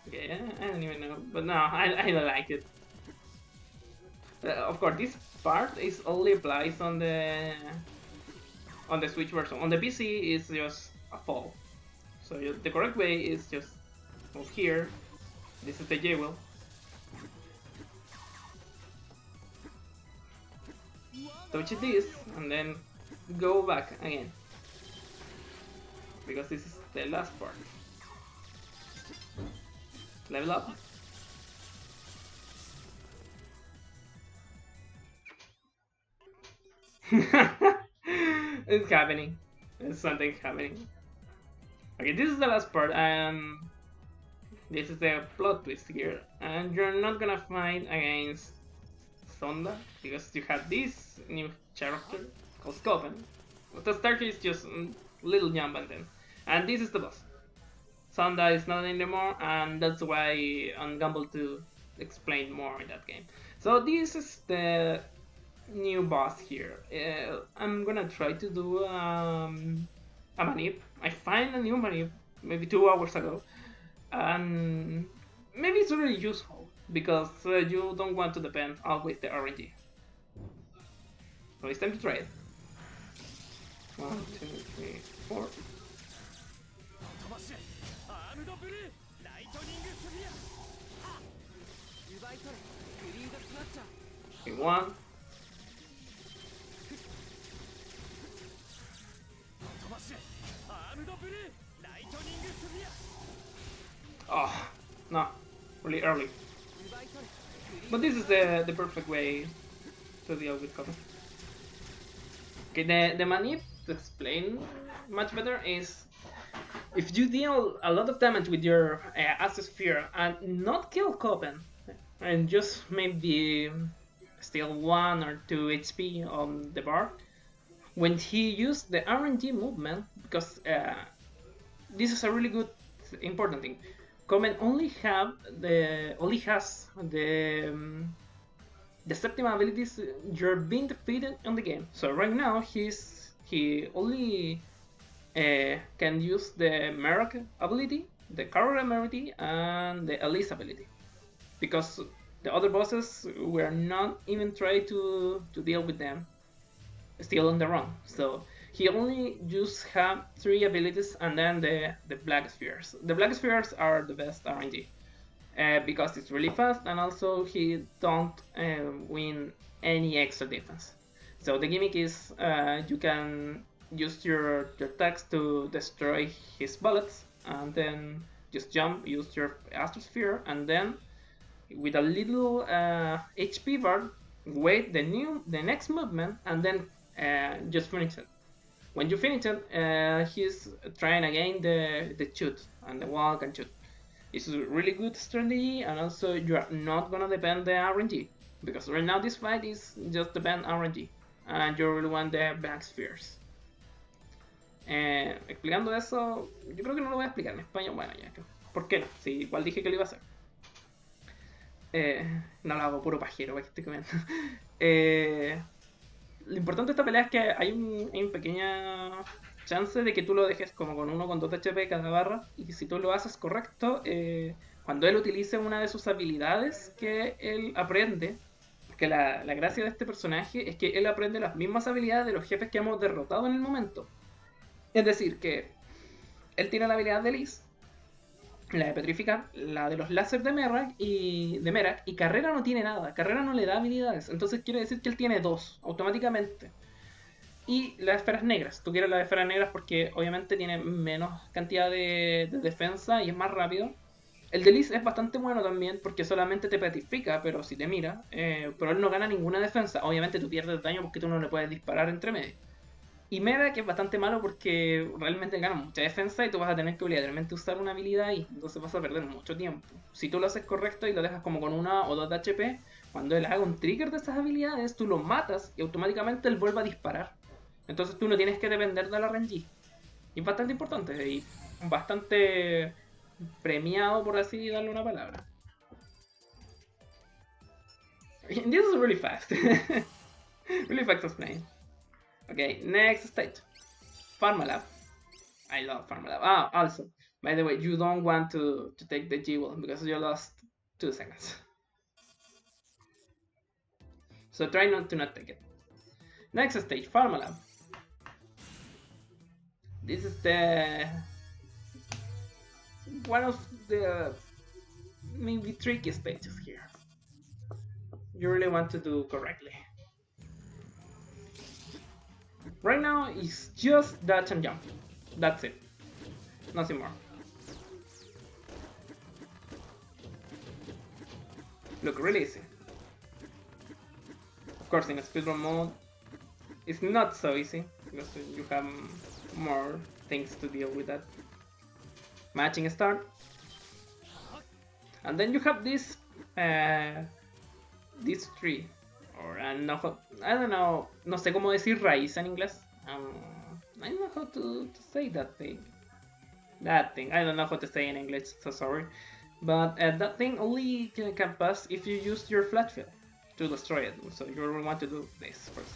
Okay, I don't even know. But no, I don't like it. Of course, this part is only applies on the Switch version. On the PC, it's just a fall. So the correct way is just move here. This is the J-Wheel. Touch this and then go back again. Because this is the last part. Level up. It's happening. There's something happening. Okay, this is the last part, and this is the plot twist here. And you're not gonna fight against Sonda because you have this new character called Scopen. The start is just a little jump and this is the boss. Sonda is not anymore, and that's why on Gunvolt to explain more in that game. So this is the new boss here. I'm gonna try to do a manip. I find a new manip maybe 2 hours ago, and maybe it's really useful because you don't want to depend always the RNG. So it's time to try it. 1, 2, 3, 4. Okay, 1. Oh, no, really early. But this is the perfect way to deal with Coven. Okay, the manip to explain much better is if you deal a lot of damage with your Azure Sphere and not kill Coven, and just maybe steal 1 or 2 HP on the bar, when he used the RNG movement, because this is a really good important thing. Coven only has the Septima abilities you're being defeated on the game. So right now he only can use the Merak ability, the Carol ability, and the Elise ability, because the other bosses were not even trying to deal with them, still on the run. So he only just have 3 abilities and then the Black Spheres. The Black Spheres are the best RNG because it's really fast and also he don't win any extra defense. So the gimmick is you can use your attacks to destroy his bullets and then just jump, use your Astral Sphere, and then with a little HP bar, wait the next movement and then just finish it. When you finish it, he's trying again the shoot and the walk and shoot. It's a really good strategy, and also you are not gonna depend the RNG, because right now this fight is just depend RNG, and you really want the Black Spheres. Explicando eso, yo creo que no lo voy a explicar en español. Bueno, ya, ¿por qué no? Si igual dije que lo iba a hacer. No lo hago puro pajero, para que estoy comiendo. Lo importante de esta pelea es que hay una pequeña chance de que tú lo dejes como con 1 con 2 HP cada barra, y si tú lo haces correcto, cuando él utilice una de sus habilidades que él aprende, que la gracia de este personaje es que él aprende las mismas habilidades de los jefes que hemos derrotado en el momento. Es decir, que él tiene la habilidad de Liz, la de petrificar, la de los láser de Merak, y Carrera no tiene nada. Carrera no le da habilidades, entonces quiere decir que él tiene 2 automáticamente. y las esferas negras. Tú quieres las esferas negras porque obviamente tiene menos cantidad de defensa y es más rápido. El Delis es bastante bueno también porque solamente te petrifica, pero si te mira, pero él no gana ninguna defensa. Obviamente tú pierdes daño porque tú no le puedes disparar entre medio. Y Meda, que es bastante malo porque realmente gana mucha defensa y tú vas a tener que obligatoriamente usar una habilidad ahí. Entonces vas a perder mucho tiempo. Si tú lo haces correcto y lo dejas como con 1 o 2 de HP, cuando él haga un trigger de esas habilidades, tú lo matas y automáticamente él vuelve a disparar. Entonces tú no tienes que depender de la RNG. Y es bastante importante y bastante premiado, por así darle una palabra. This is really fast. Really fast explain. Okay, next stage. Pharma Lab. I love Pharma Lab. Ah, also, by the way, you don't want to take the jewel because you lost 2 seconds. So try not to not take it. Next stage, Pharma Lab. This is the one of the maybe tricky stages here. You really want to do correctly. Right now, it's just dodge and jump. That's it. Nothing more. Look, really easy. Of course, in a speedrun mode, it's not so easy because you have more things to deal with that. Matching start. And then you have this tree. Or I don't know, no sé cómo decir raíz en inglés. I don't know how to say that thing. That thing, I don't know how to say in English, so sorry. But that thing only can pass if you use your flat field to destroy it. So you will want to do this first.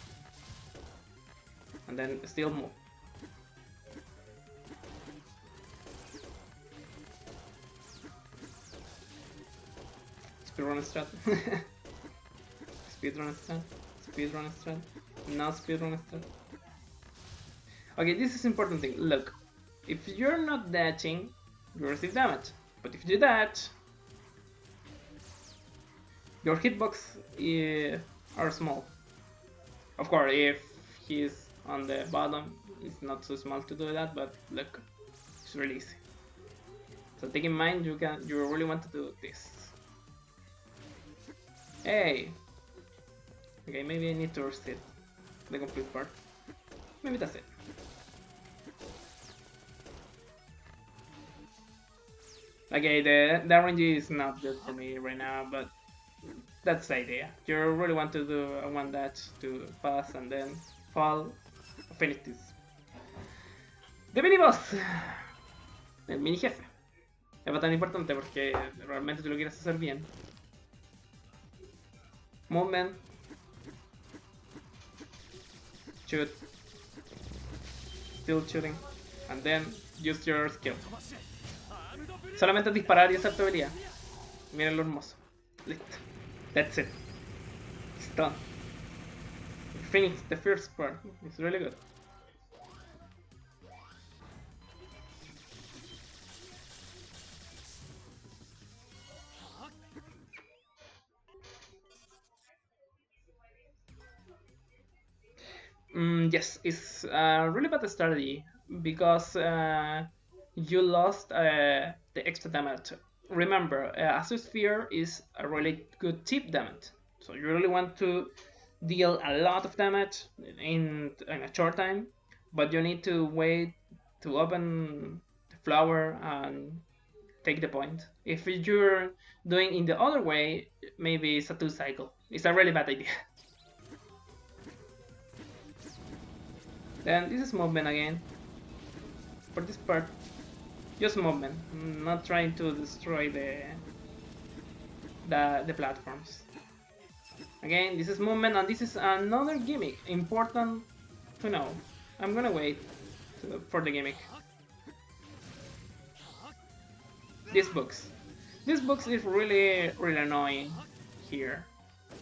And then still move. Speedrun strat. Speedrun strat. Speedrun strat. No speedrun strat. Okay, this is important thing. Look, if you're not dashing, you receive damage. But if you dash, your hitbox are small. Of course, if he's on the bottom, it's not so small to do that. But look, it's really easy. So take in mind, you really want to do this. Hey. Okay, maybe I need to reset the complete part. Maybe that's it. Okay, the RNG is not good for me right now, but that's the idea. You really want to do a one dash to pass and then fall, finish this. The mini boss, el mini jefe, es bastante importante porque realmente tú lo quieres hacer bien. Movement, shoot, still shooting, and then use your skill. Solamente disparar y hacer tu habilidad. Miren lo hermoso. Listo. That's it. It's done. Finish the first part. It's really good. Yes, it's a really bad strategy because you lost the extra damage. Remember, Azure Sphere is a really good tip damage, so you really want to deal a lot of damage in a short time, but you need to wait to open the flower and take the point. If you're doing in the other way, maybe it's a 2-cycle. It's a really bad idea. Then this is movement again. For this part, just movement, not trying to destroy the platforms. Again, this is movement, and this is another gimmick, important to know. I'm gonna wait for the gimmick. These books. This box is really annoying here,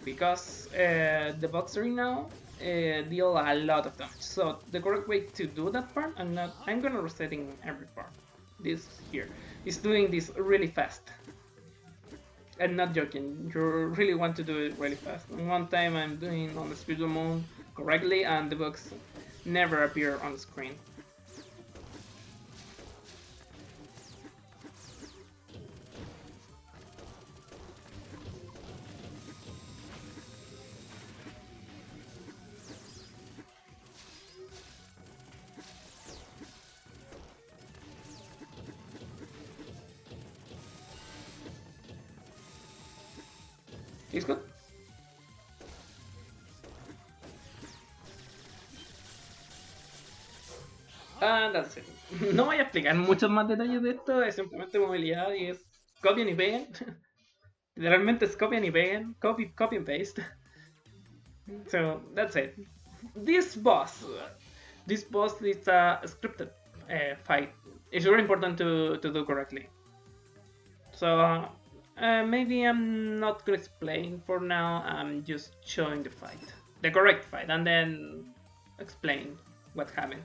because the box right now deal a lot of damage. So the correct way to do that part, I'm gonna resetting every part. This here is doing this really fast. I'm not joking, you really want to do it really fast. One time I'm doing on the speedrun mode correctly and the box never appear on screen. He's good. And that's it. No voy a explicar muchos más detalles de esto, es simplemente movilidad y es copian y peguen. Literalmente es copian y peguen, copy and paste. So that's it. This boss is a scripted fight. It's very important to do correctly. So maybe I'm not gonna explain for now. I'm just showing the correct fight, and then explain what happened.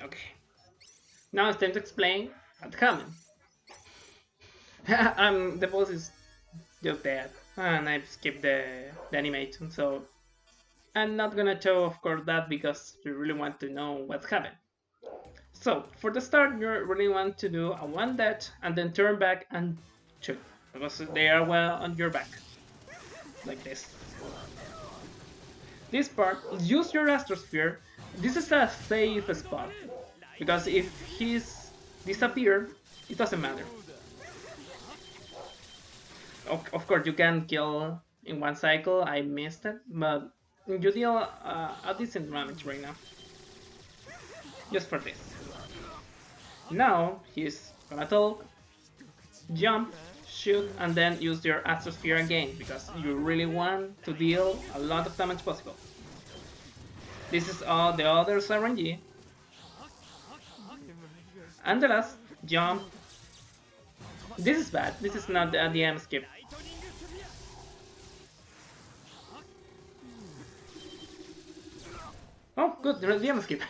Okay. Now it's time to explain what happened. The boss is just dead, and I've skipped the animation, so I'm not gonna show, of course, that because you really want to know what happened. So, for the start, you really want to do a one dash and then turn back and shoot, because they are well on your back, like this. This part, use your Astrosphere. This is a safe spot, because if he's disappeared, it doesn't matter. Of course, you can kill in one cycle, I missed it, but you deal a decent damage right now. Just for this. Now, he's gonna talk, jump, shoot, and then use your Astrosphere again, because you really want to deal a lot of damage possible. This is all the other RNG. And the last, jump. This is bad, this is not the DM skip. Oh, good, the DM skip.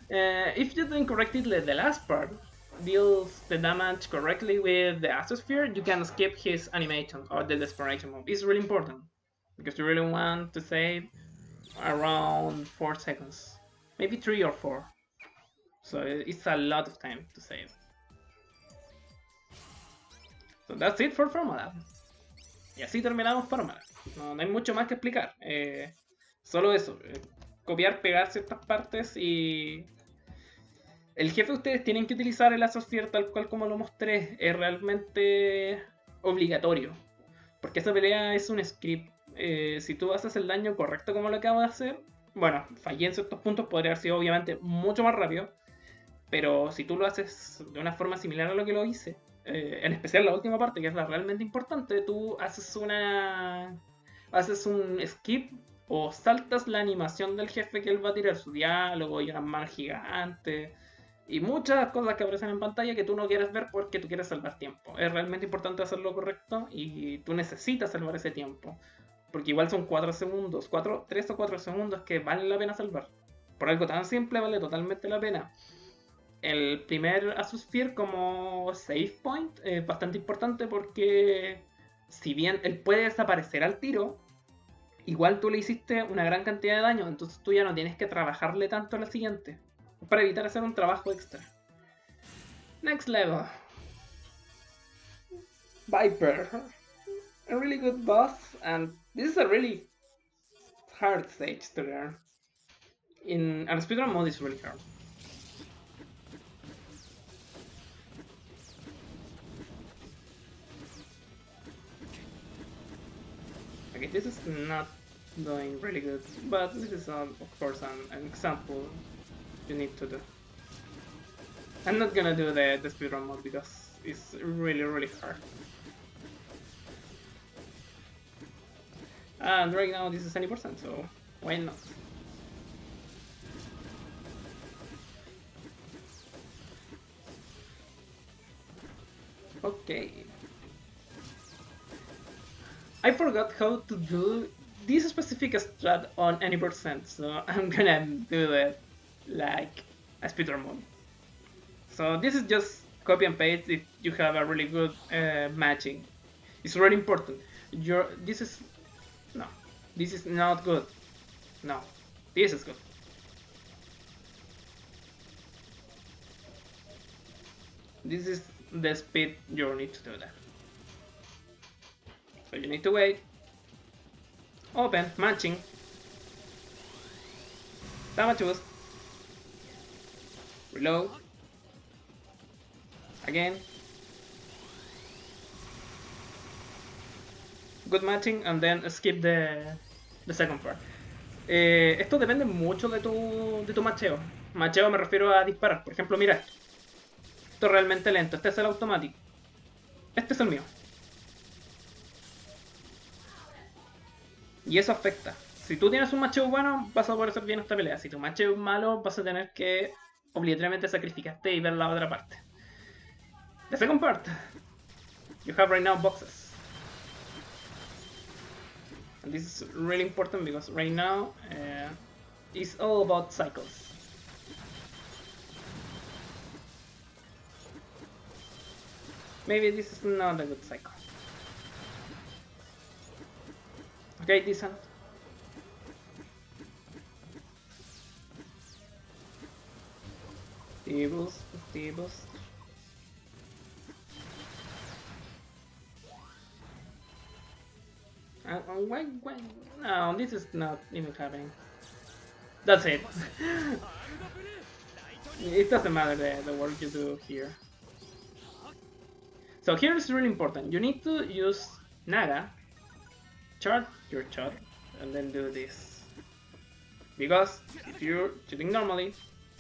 If you do incorrectly the last part, deals the damage correctly with the Astrosphere, you can skip his animation or the desperation move. It's really important, because you really want to save around 4 seconds. Maybe 3 or 4. So it's a lot of time to save. So that's it for Pharma Lab. Y así terminamos Pharma Lab. No hay mucho más que explicar. Solo eso. Copiar, pegar ciertas partes y... El jefe ustedes tienen que utilizar el Astrosphere tal cual como lo mostré. Es realmente obligatorio. Porque esa pelea es un script. Si tú haces el daño correcto como lo acabo de hacer, bueno, fallé en ciertos puntos, podría haber sido obviamente mucho más rápido. Pero si tú lo haces de una forma similar a lo que lo hice, en especial la última parte, que es la realmente importante, tú haces un skip o saltas la animación del jefe que él va a tirar, su diálogo y una mano gigante y muchas cosas que aparecen en pantalla que tú no quieres ver porque tú quieres salvar tiempo. Es realmente importante hacerlo correcto y tú necesitas salvar ese tiempo, porque igual son 4 segundos, 3 o 4 segundos que valen la pena salvar. Por algo tan simple vale totalmente la pena. El primer Astrosphere como save point es bastante importante porque si bien él puede desaparecer al tiro, igual tú le hiciste una gran cantidad de daño, entonces tú ya no tienes que trabajarle tanto a la siguiente, para evitar hacer un trabajo extra. Next level. Viper. A really good boss, and this is a really hard stage to learn. In speedrun mode is really hard. Okay, this is not doing really good, but this is of course an example you need to do. I'm not gonna do the speedrun mode because it's really hard. And right now this is 20%, so why not? Okay. I forgot how to do this specific strat on any percent, so I'm gonna do it like a speedrun mode. So this is just copy and paste if you have a really good matching. It's really important. This is not good. No, this is good. This is the speed you need to do that. So you need to wait. Open, matching. Damage boost. Reload. Again. Good matching and then skip the second part. Esto depende mucho de tu macheo. Macheo me refiero a disparar. Por ejemplo, mira esto. Esto es realmente lento. Este es el automático. Este es el mío. Y eso afecta. Si tú tienes un macheo bueno, vas a poder hacer bien esta pelea. Si tu macheo es malo, vas a tener que obligatoriamente sacrificarte y ver la otra parte. The second part. You have right now boxes. And this is really important because right now it's all about cycles. Maybe this is not a good cycle. Okay, decent. Tables. Why? No, this is not even happening. That's it. It doesn't matter the work you do here. So here is really important. You need to use Naga, chart your shot, and then do this. Because if you're shooting normally,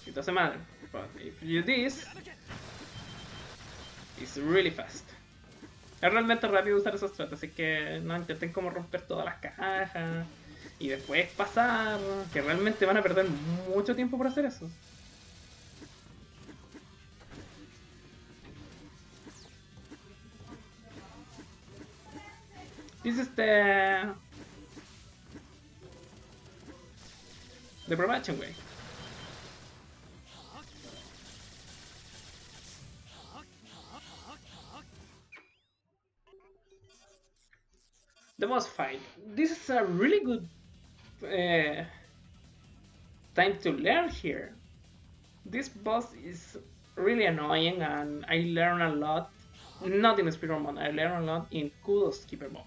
it doesn't matter. But if you do this, it's really fast. Es realmente rápido usar esos tratos, así que no intenten como romper todas las cajas y después pasar, que realmente van a perder mucho tiempo por hacer eso. This is the prevention way. The boss fight. This is a really good time to learn here. This boss is really annoying and I learn a lot, not in speedrun mode, I learn a lot in Kudos Keeper mode.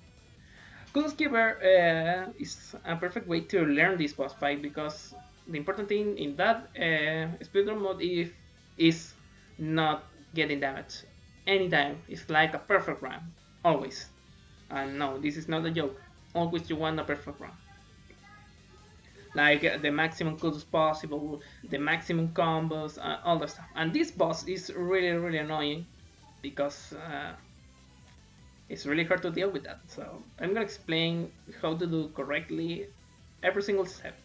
Kudos Keeper is a perfect way to learn this boss fight because the important thing in that speedrun mode is not getting damage anytime. It's like a perfect run, always. And no, this is not a joke. Always you want a perfect run. Like the maximum kudos possible, the maximum combos, all that stuff. And this boss is really annoying because it's really hard to deal with that. So I'm gonna explain how to do correctly every single step.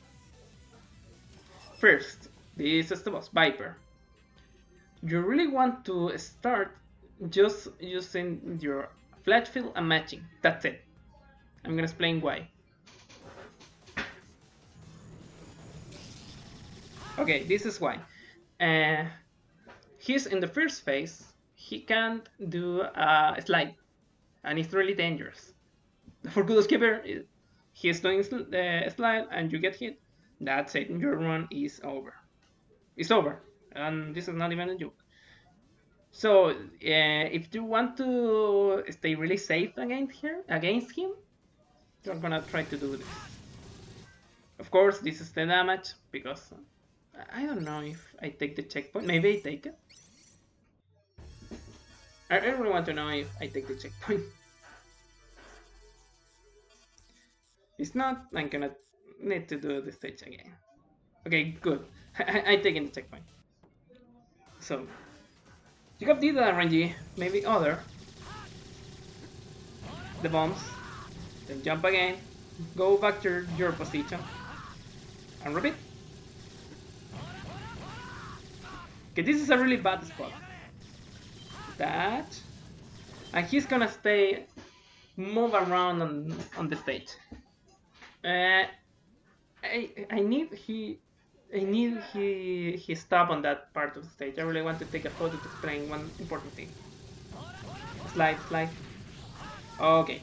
First, this is the boss, Viper. You really want to start just using your flash field and matching. That's it. I'm gonna explain why. Okay, this is why. He's in the first phase. He can't do a slide, and it's really dangerous. For Kudos Keeper, he's doing the slide, and you get hit. That's it. Your run is over. It's over, and this is not even a joke. So, if you want to stay really safe against him, you're gonna try to do this. Of course, this is the damage because I don't know if I take the checkpoint. Maybe I take it. I really want to know if I take the checkpoint. If not, I'm gonna need to do the stage again. Okay, good. I taken the checkpoint. So, you got the RNG, maybe other. The bombs. Then jump again. Go back to your position. And repeat. Okay, this is a really bad spot. That. And he's gonna stay move around on the stage. Uh, I need he stop on that part of the stage. I really want to take a photo to explain one important thing. Slide, slide. Okay.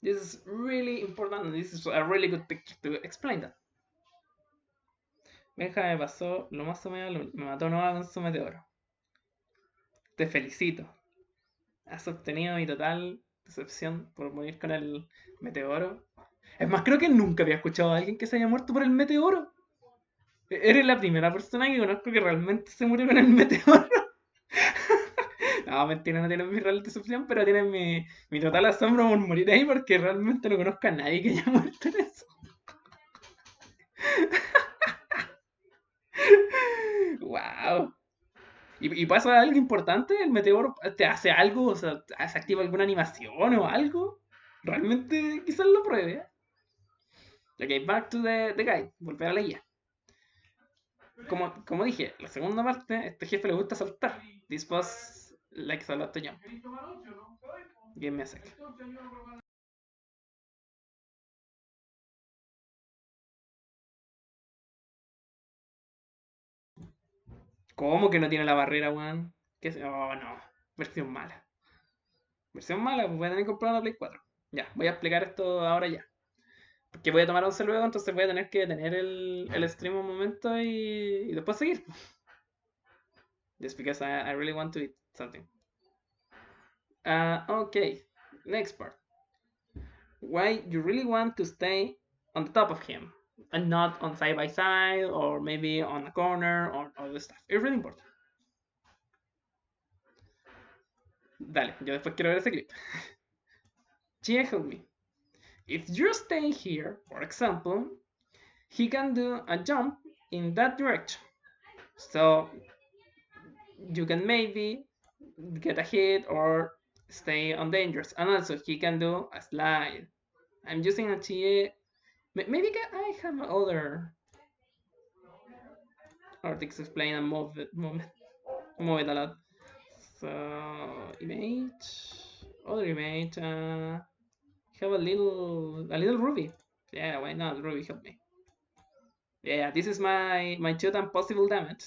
This is really important and this is a really good picture to explain that. Benja me pasó lo más o menos, me mató Nova con su meteoro. Te felicito. Has obtenido mi total decepción por morir con el meteoro. Es más, creo que nunca había escuchado a alguien que se haya muerto por el meteoro. Eres la primera persona que conozco que realmente se murió con el meteoro. No, mentira, no tienes mi real decepción, pero tienes mi total asombro por morir ahí porque realmente no conozco a nadie que haya muerto en eso. ¡Wow! ¿Y pasa algo importante? ¿El meteoro te hace algo? O sea, ¿se activa alguna animación o algo? Realmente quizás lo pruebe. Ok, back to the guide. Volver a la guía. Como dije, la segunda parte, a este jefe le gusta saltar. This boss likes a lot to jump. Give me a sec. ¿Cómo que no tiene la barrera, weón? Oh, no. Versión mala. Versión mala, pues voy a tener que comprar una Play 4. Ya, voy a explicar esto ahora ya. Porque voy a tomar 11 luego, entonces voy a tener que detener el stream un momento y después seguir. Just because I really want to eat something. Okay, next part. Why you really want to stay on the top of him and not on side by side or maybe on a corner or all this stuff. It's really important. Dale, yo después quiero ver ese clip. Chia help me. If you stay here, for example, he can do a jump in that direction. So you can maybe get a hit or stay on dangerous. And also he can do a slide. I'm using a TA. Maybe I have other articles explain and move it a lot. So image, other image. Have a little Ruby. Yeah, why not? Ruby help me. Yeah, this is my total possible damage.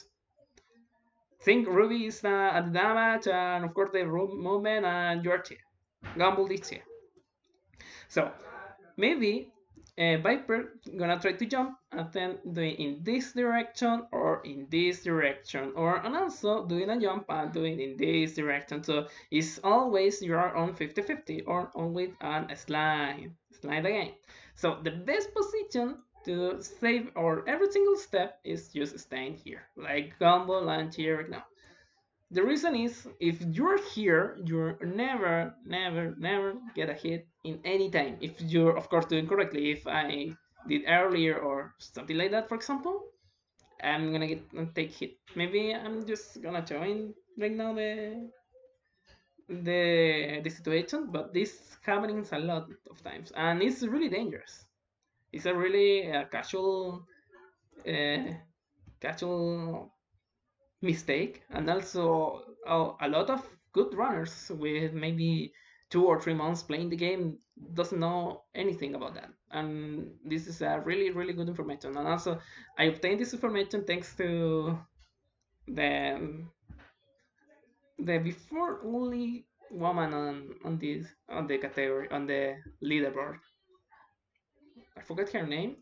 Think Ruby is at the damage and of course the movement and your team. Gunvolt is here. So maybe Viper gonna try to jump and then doing in this direction or in this direction or and also doing a jump and doing in this direction. So it's always you are on 50-50 or on with a slide again. So the best position to save or every single step is just staying here like Gunvolt and here right now. The reason is if you're here, you're never get a hit in any time. If you're, of course, doing correctly. If I did earlier or something like that, for example, I'm gonna take hit. Maybe I'm just gonna join right now the situation, but this happens a lot of times, and it's really dangerous. It's a really casual mistake, and also a lot of good runners with maybe 2 or 3 months playing the game doesn't know anything about that, and this is a really good information. And also I obtained this information thanks to the before only woman on the category on the leaderboard. I forgot her name.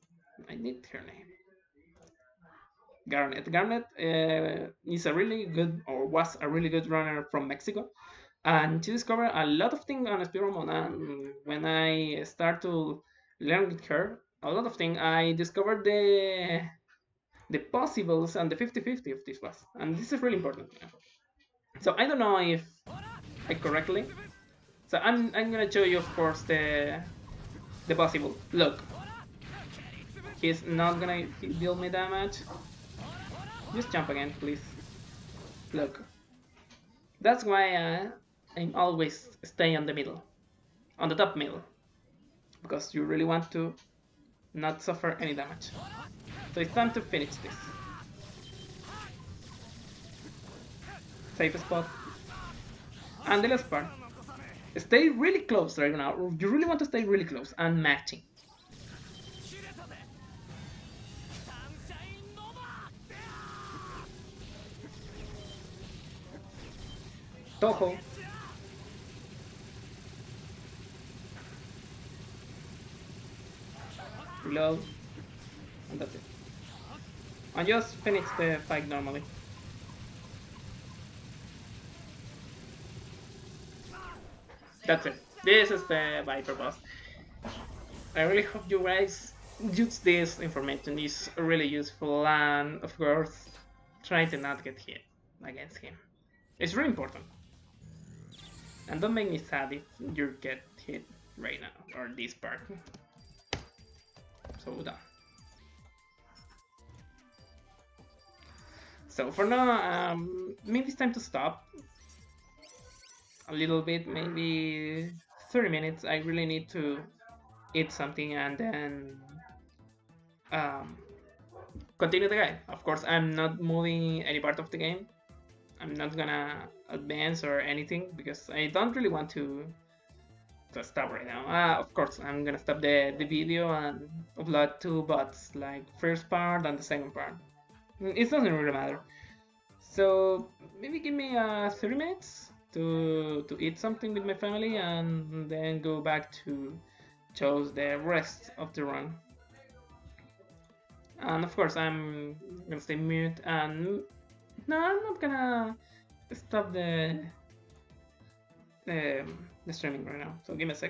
I need her name. Garnet. Garnet is a really good, or was a really good runner from Mexico, and she discovered a lot of things on speedrun mode. And when I start to learn with her, a lot of things, I discovered the possibles and the 50-50 of this was, and this is really important. So I don't know if like correctly. So I'm gonna show you, of course, the possible. Look, he's not gonna deal me damage. Just jump again, please. Look, that's why I'm always stay on the middle, on the top middle, because you really want to not suffer any damage. So it's time to finish this. Safe spot. And the last part. Stay really close right now. You really want to stay really close and matching. Toho. Reload. And that's it. And just finish the fight normally. That's it. This is the Viper boss. I really hope you guys use this information. It's really useful, and of course, try to not get hit against him. It's really important. And don't make me sad if you get hit right now, or this part. So done. So for now, maybe it's time to stop. A little bit, maybe 30 minutes. I really need to eat something and then continue the guide. Of course, I'm not moving any part of the game. I'm not gonna advance or anything because I don't really want to stop right now. Of course, I'm gonna stop the video and upload two bots, like first part and the second part. It doesn't really matter. So maybe give me 30 minutes to eat something with my family and then go back to choose the rest of the run. And of course, I'm gonna stay mute and no, I'm not gonna stop the streaming right now. So give me a second.